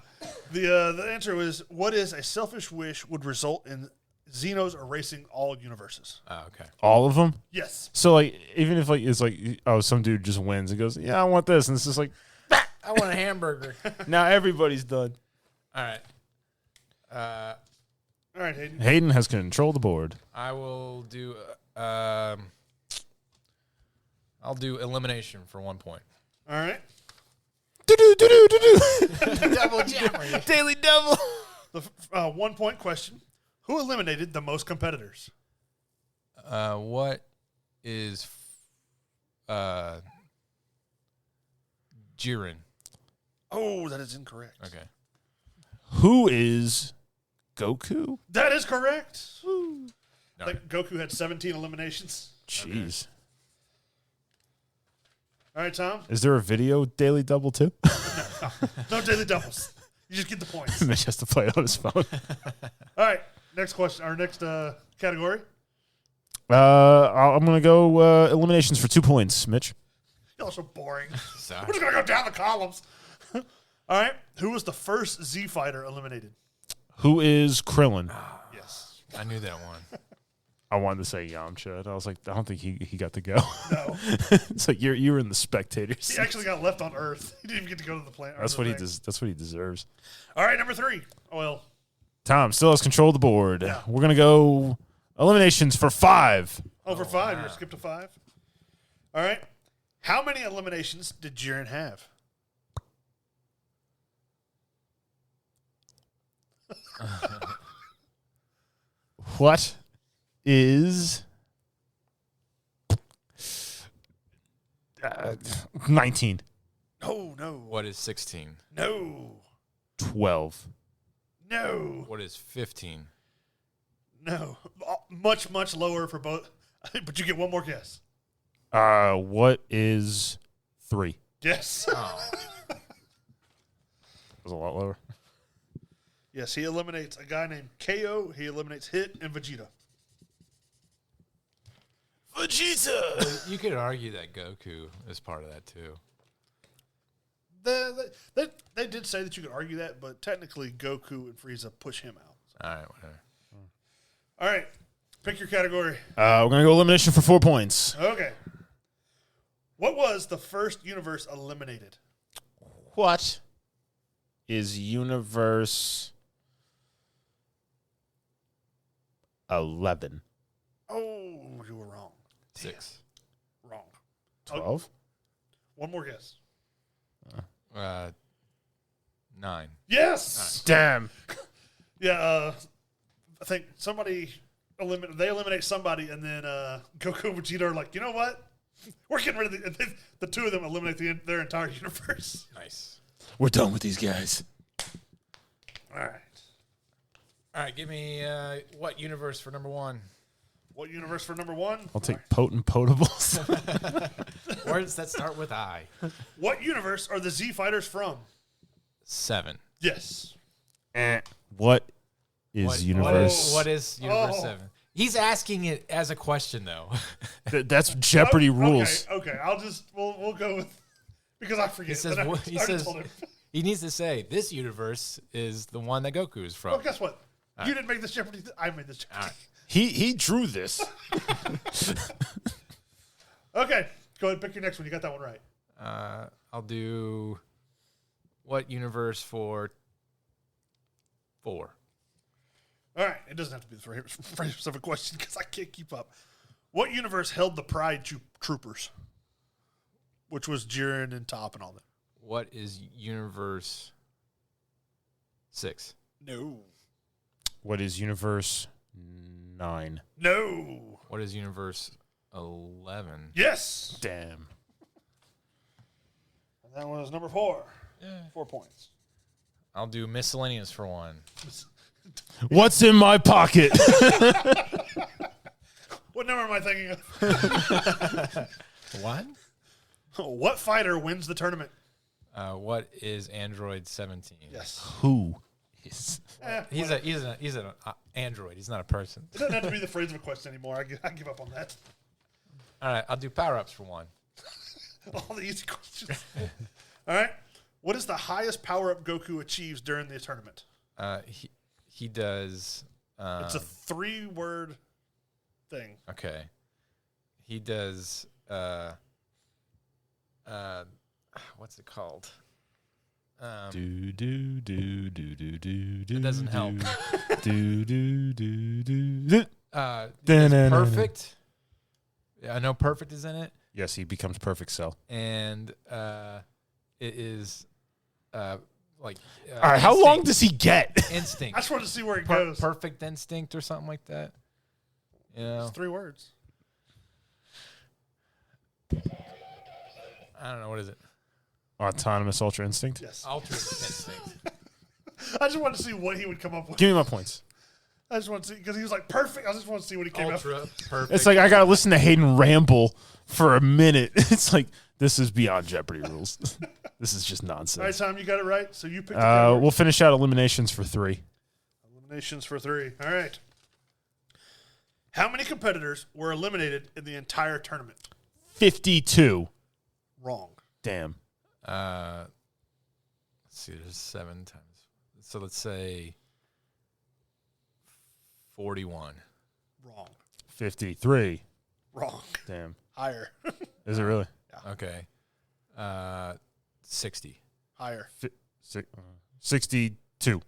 The answer was, what is a selfish wish would result in Xenos erasing all universes? Oh, okay. All of them? Yes. So like even if like it's like some dude just wins and goes, yeah, I want this, and it's just like I want a hamburger. now everybody's done. All right. All right, Hayden. Hayden has control of the board. I will do. I'll do elimination for 1 point. All right. Double Jeopardy. Daily double. The 1 point question. Who eliminated the most competitors? What is Jiren? Oh, that is incorrect. Okay. Who is Goku? That is correct. No. I think Goku had 17 eliminations. Jeez. All right, Tom. Is there a video daily double too? No daily doubles. You just get the points. Mitch has to play it on his phone. All right. Next question. Our next category. I'm gonna go eliminations for 2 points, Mitch. Y'all so boring. Sorry. We're just gonna go down the columns. All right. Who was the first Z fighter eliminated? Who is Krillin? Yes. I knew that one. I wanted to say Yamcha, and I was like, I don't think he got to go. No. It's like you were in the spectators. He actually got left on Earth. He didn't even get to go to the planet. That's what he does. That's what he deserves. All right, number 3. Oh, well, Tom still has control of the board. Yeah. We're gonna go eliminations for 5. over 5. wow. You're skipped to 5. All right. How many eliminations did Jiren have? What is 19? No. What is 16? No. 12. No. What is 15? No. Much, much lower for both. But you get one more guess. What is 3? Yes. Oh. Was a lot lower. Yes, he eliminates a guy named KO. He eliminates Hit and Vegeta. Vegeta. You could argue that Goku is part of that too. They did say that you could argue that, but technically Goku and Frieza push him out. All right, whatever. All right. Pick your category. We're gonna go elimination for 4 points. Okay. What was the first universe eliminated? What is universe 11? Oh, you were wrong. 6. Wrong. 12? One more guess. 9. Yes. Damn. Yeah. I think somebody eliminate somebody, and then Goku and Vegeta are like, you know what? We're getting rid of the two of them eliminate their entire universe. Nice. We're done with these guys. All right. All right, give me what universe for number 1? What universe for number 1? I'll take potent potables. Words that start with I. What universe are the Z fighters from? 7. Yes. What is universe? What is universe Oh. 7? He's asking it as a question, though. That's Jeopardy Okay, rules. Okay. We'll go with because I forget. He says. I already told him. He needs to say this universe is the one that Goku is from. Well, guess what? You didn't make this Jeopardy. I made this Jeopardy. All right. He drew this. Okay, go ahead and pick your next one. You got that one right. I'll do what universe for 4. All right, it doesn't have to be the very specific question because I can't keep up. What universe held the Pride Troopers? which was Jiren and Top and all that. What is Universe 6? No. What is Universe 9? No. What is Universe 11? Yes. Damn. And that was number 4. Yeah. 4 points. I'll do miscellaneous for 1. What's in my pocket? What number am I thinking of? What? What fighter wins the tournament? What is Android 17? Yes. Who? He's an android. He's not a person. It doesn't have to be the phrase of a question anymore. I give up on that. All right, I'll do power-ups for 1. All the easy questions. All right. What is the highest power-up Goku achieves during the tournament? He does. It's a 3-word thing. Okay. He does. What's it called? Do do do do do do do. It doesn't help. Do do do do. Perfect. Yeah, I know perfect is in it, Yes, he becomes perfect cell. and it is like. All right, how long does he get? Instinct? I just wanted to see where it goes. Perfect instinct or something like that. You know, It's 3 words. I don't know, what is it? Autonomous Ultra Instinct. Yes. Ultra instinct. I just wanted to see what he would come up with. Give me my points. I just want to see, because he was like, perfect. I just want to see what he came up with. Ultra perfect. It's like I gotta listen to Hayden ramble for a minute. It's like this is beyond Jeopardy rules. This is just All right, nonsense. Tom, you got it right. So you picked the category. We'll finish out eliminations for 3. Eliminations for 3. All right. How many competitors were eliminated in the entire tournament? 52. Wrong. Damn. Let's see, there's 7 times. So let's say 41. Wrong. 53. Wrong. Damn. Higher. Is it really? Okay. 60. Higher. 62.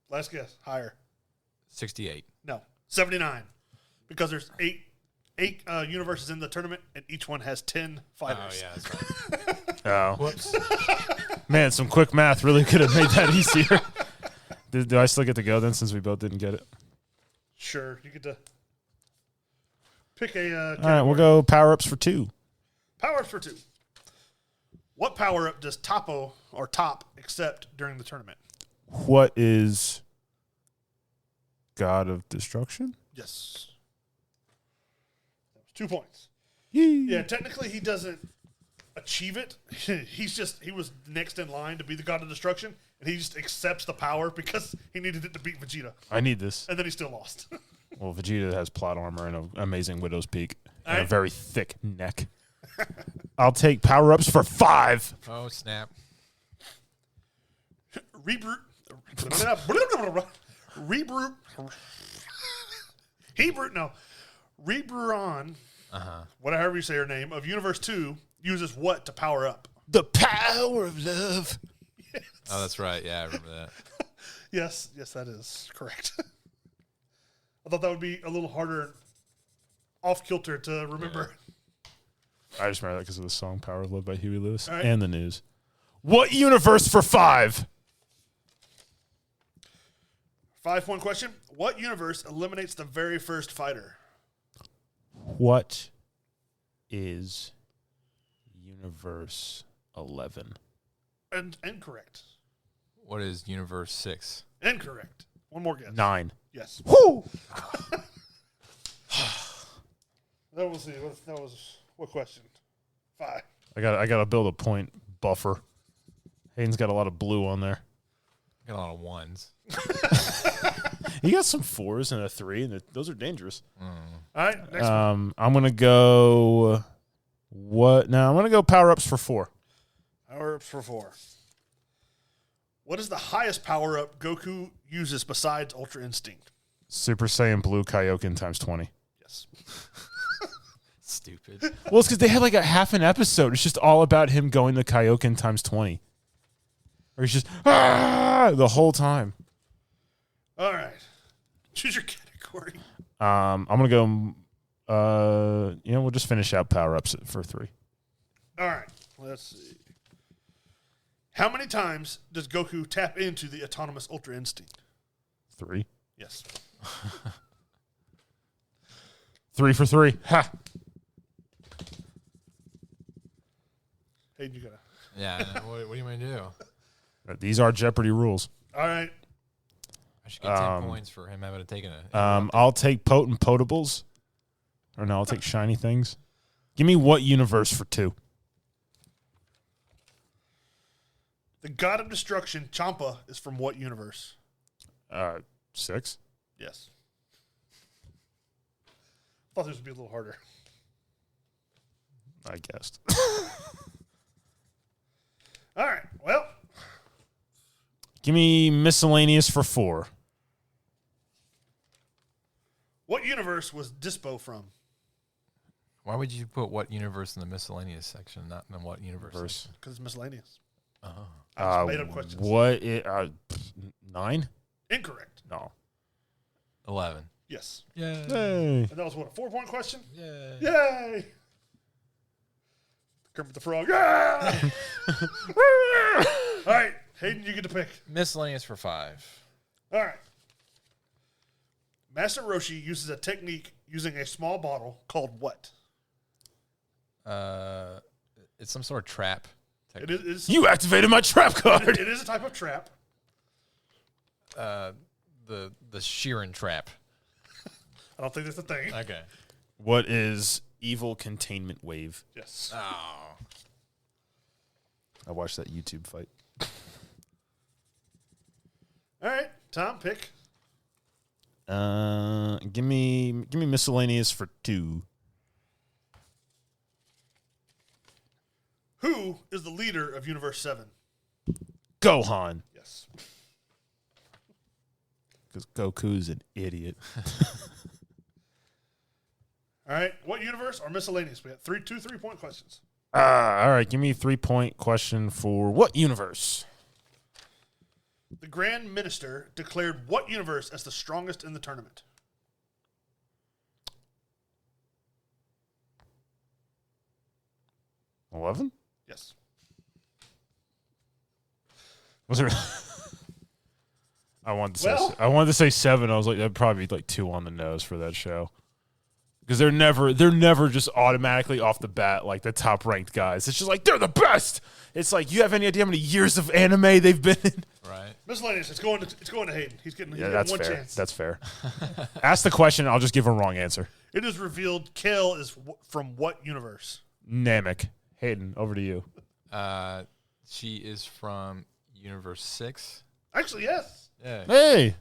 Last guess. Higher. 68. No. 79. Because there's eight universes in the tournament, and each one has 10 fighters. Oh, yeah, that's right. Oh. Whoops. Man, some quick math really could have made that easier. Do I still get to go then since we both didn't get it? Sure. You get to pick a... All right, we'll go power-ups for 2. Power-ups for 2. What power-up does Top accept during the tournament? What is God of Destruction? Yes. That was 2 points. Yee. Yeah, technically he doesn't achieve it. He was next in line to be the God of Destruction, and he just accepts the power because he needed it to beat Vegeta. I need this. And then he still lost. Well, Vegeta has plot armor and an amazing Widow's Peak and a right. very thick neck. I'll take power-ups for 5. Oh, snap. Rebrew. Rebrewn, whatever you say her name, of Universe 2 uses what to power up? The power of love. Yes. Oh, that's right. Yeah, I remember that. Yes, that is correct. I thought that would be a little harder off-kilter to remember. I just remember that because of the song Power of Love by Huey Lewis All right. and the news. What universe for 5? 5-point question. What universe eliminates the very first fighter? What is Universe 11? And incorrect. What is Universe 6? Incorrect. One more guess. 9. Yes. Woo! That was what question? 5. I got to build a point buffer. Hayden's got a lot of blue on there. Got a lot of 1s. You got some 4s and a 3, and those are dangerous. All right. Next one. I'm gonna go. What now? I'm gonna go power ups for 4. Power-ups for 4. What is the highest power-up Goku uses besides Ultra Instinct? Super Saiyan Blue Kaioken times 20. Yes. Stupid. Well, it's because they had like a half an episode. It's just all about him going to Kaioken times 20. Or he's just the whole time. All right. Choose your category. I'm gonna go. We'll just finish out power ups for 3. All right. Let's see. How many times does Goku tap into the autonomous Ultra Instinct? 3. Yes. 3 for 3. Ha! Hey, you gotta. Yeah. What do you want to do? These are Jeopardy rules. All right. I should get 10 points for him having taken it. I'll take potent potables. Or no, I'll take shiny things. Give me what universe for 2? The God of Destruction, Champa, is from what universe? 6. Yes. Thought this would be a little harder. I guessed. All right. Well, Give me miscellaneous for 4. what universe was Dispo from? Why would you put what universe in the miscellaneous section, not in what universe? Because it's miscellaneous. Oh. I just made up questions. What? 9? Incorrect. No. 11. Yes. Yeah. Hey. And that was what, a 4-point question? Yeah. Yay! Kermit the Frog. Yeah! All right, Hayden, you get to pick. Miscellaneous for 5. All right. Master Roshi uses a technique using a small bottle called what? It's some sort of trap. It is You activated my trap card. it is a type of trap. The Sheeran trap. I don't think that's a thing. Okay. What is evil containment wave? Yes. Oh. I watched that YouTube fight. All right, Tom, pick. Give me miscellaneous for 2. Who is the leader of Universe 7? Gohan. Yes. Because Goku's an idiot. All right, what universe or miscellaneous? We got 2 3-point questions. All right, give me a 3-point question for what universe? The Grand Minister declared what universe as the strongest in the tournament? $11? Yes. Was there? I wanted to say 7. I was like, that'd probably be like 2 on the nose for that show. Because they're never just automatically off the bat like the top ranked guys. It's just like they're the best. It's like, you have any idea how many years of anime they've been in? Right. Miscellaneous. It's going to Hayden. He's getting That's one fair. chance. That's fair. Ask the question. I'll just give a wrong answer. It is revealed Kale is from what universe? Namek. Hayden, over to you. She is from Universe 6. Actually, yes. Yeah. Hey.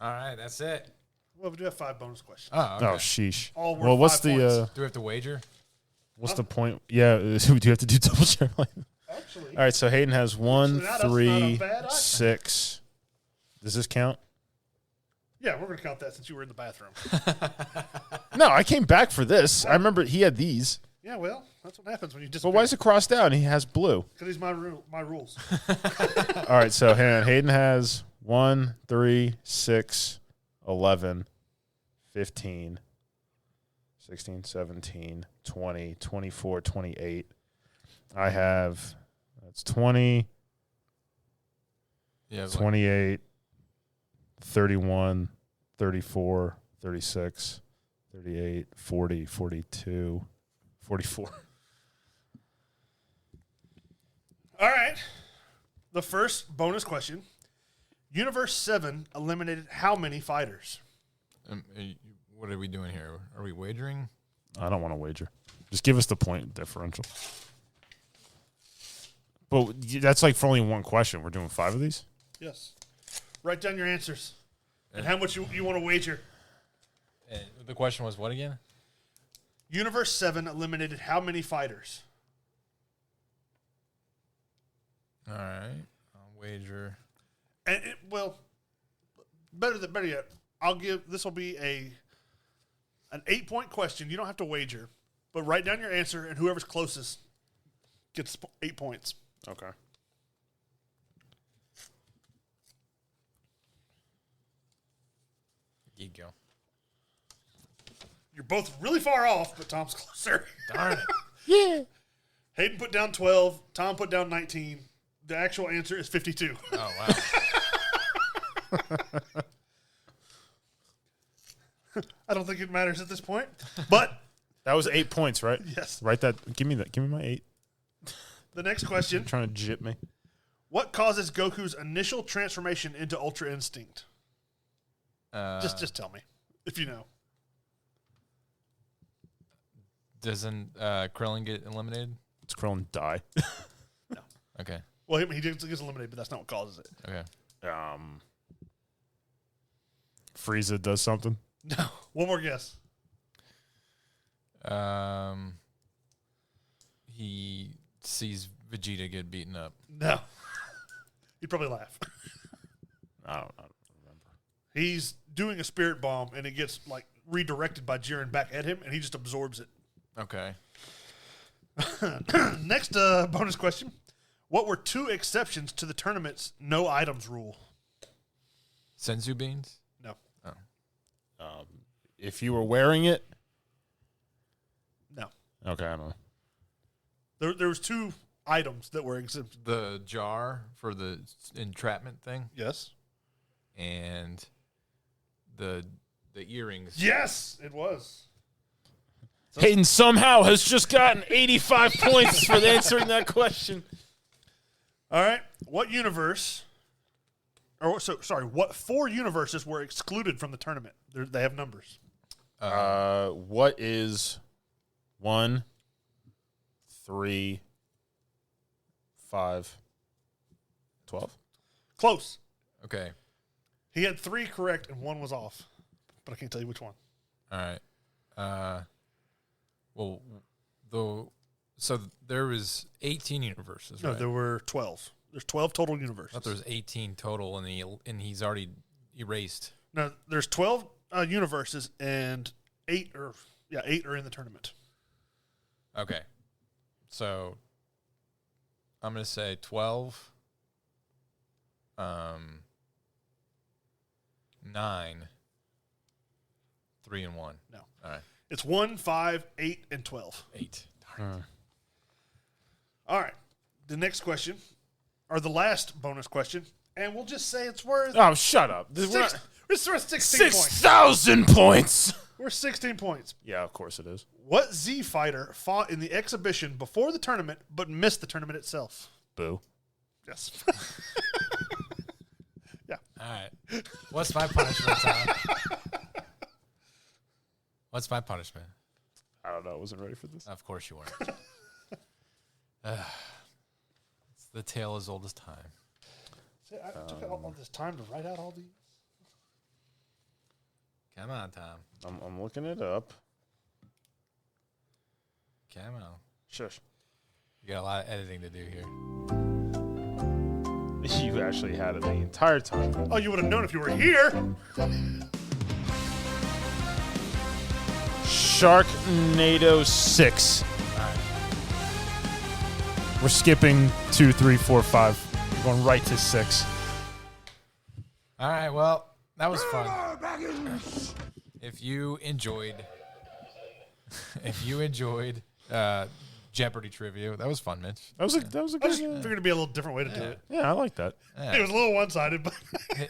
All right, that's it. Well, we do have 5 bonus questions. Oh, okay. Oh, sheesh. All worth Well, what's 5 the points. Do we have to wager? what's the point? Yeah, do you have to do double share? All Actually, right, so Hayden has 1, Actually, that's not 3, a bad idea. 6. Does this count? yeah, we're going to count that since you were in the bathroom. No, I came back for this. I remember he had these. Yeah, well, that's what happens when you just. But why is it crossed out and he has blue? Because he's my rules. All right, so Hayden has 1, 3, 6, 11, 15, 16, 17, 20, 24, 28. I have, that's 20, Yeah. 28, 31, 34, 36, 38, 40, 42, 44. All right. The first bonus question. Universe 7 eliminated how many fighters? What are we doing here? Are we wagering? I don't want to wager. Just give us the point differential. But that's like for only one question. We're doing 5 of these? Yes. Write down your answers and how much you want to wager. And the question was what again? Universe 7 eliminated how many fighters? All right. I'll wager. And better yet, this will be an 8-point question. You don't have to wager, but write down your answer, and whoever's closest gets 8 points. Okay. You go. You're both really far off, but Tom's closer. Darn it. Yeah. Hayden put down 12. Tom put down 19. The actual answer is 52. Oh, wow. I don't think it matters at this point, but That was 8 points, right? yes. Write that. Give me that. Give me my 8. The next question. You're trying to jip me. What causes Goku's initial transformation into Ultra Instinct? Just tell me, if you know. Doesn't Krillin get eliminated? It's Krillin die. No. Okay. Well, he gets eliminated, but that's not what causes it. Okay. Frieza does something. No. One more guess. He sees Vegeta get beaten up. No. He'd probably laugh. I don't remember. He's doing a spirit bomb, and it gets like redirected by Jiren back at him, and he just absorbs it. Okay. Next bonus question. What were 2 exceptions to the tournament's no items rule? Senzu beans? No. If you were wearing it. No. Okay, I don't know. There was 2 items that were exempt. The jar for the entrapment thing? Yes. And the earrings. Yes, it was. Hayden somehow has just gotten 85 points for answering that question. All right. What universe? What 4 universes were excluded from the tournament? They have numbers. What is 1, 3, 5, 12? Close. Okay. He had 3 correct and 1 was off, but I can't tell you which one. All right. So there was 18 universes, No, right? there were 12. There's 12 total I universes. thought there was 18 total, and he's already erased. No, there's 12 universes, and 8 are in the tournament. Okay. So I'm going to say 12, 9, 3, and 1. No. All right. It's 1, 5, 8, and 12. 8. All right. The next question, or the last bonus question, and we'll just say it's worth Oh, shut up. it's worth 16 points. 6,000 points. We're 16 points. Yeah, of course it is. What Z fighter fought in the exhibition before the tournament but missed the tournament itself? Boo. Yes. All right. What's my punishment, Tom? What's my punishment? I don't know. I wasn't ready for this. Of course you weren't. It's the tale as old as time. See, I took all this time to write out all these. Come on, Tom. I'm looking it up. Come on. Shush. You got a lot of editing to do here. You actually had it the entire time. Oh, you would have known if you were here. Sharknado 6. We're skipping 2, 3, 4, 5. We're going right to 6. All right, well, that was fun. If you enjoyed Jeopardy trivia, that was fun, Mitch. That was a I good. just figured it'd be a little different way to do it. Yeah, I like that. It was a little one-sided, but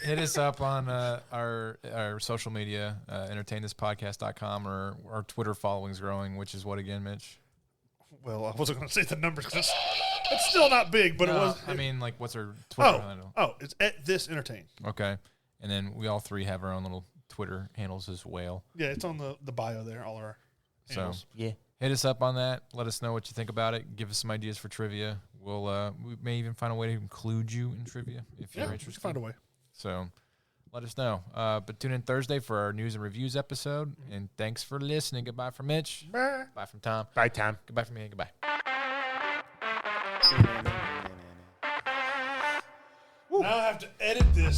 Hit us up on our social media, entertainthispodcast.com, or our Twitter following's growing, which is what again, Mitch? well, I wasn't going to say the numbers because it's still not big, but it was. I mean, like, what's our Twitter handle? It's at this entertain. Okay. And then we all 3 have our own little Twitter handles as well. Yeah, it's on the bio there. All our handles. Yeah. Hit us up on that. Let us know what you think about it. Give us some ideas for trivia. We may even find a way to include you in trivia if you're We interested. can find a way. So let us know. But tune in Thursday for our news and reviews episode. And thanks for listening. Goodbye from Mitch. Bye. Bye from Tom. Bye, Tom. Goodbye from me. Goodbye. Now I have to edit this.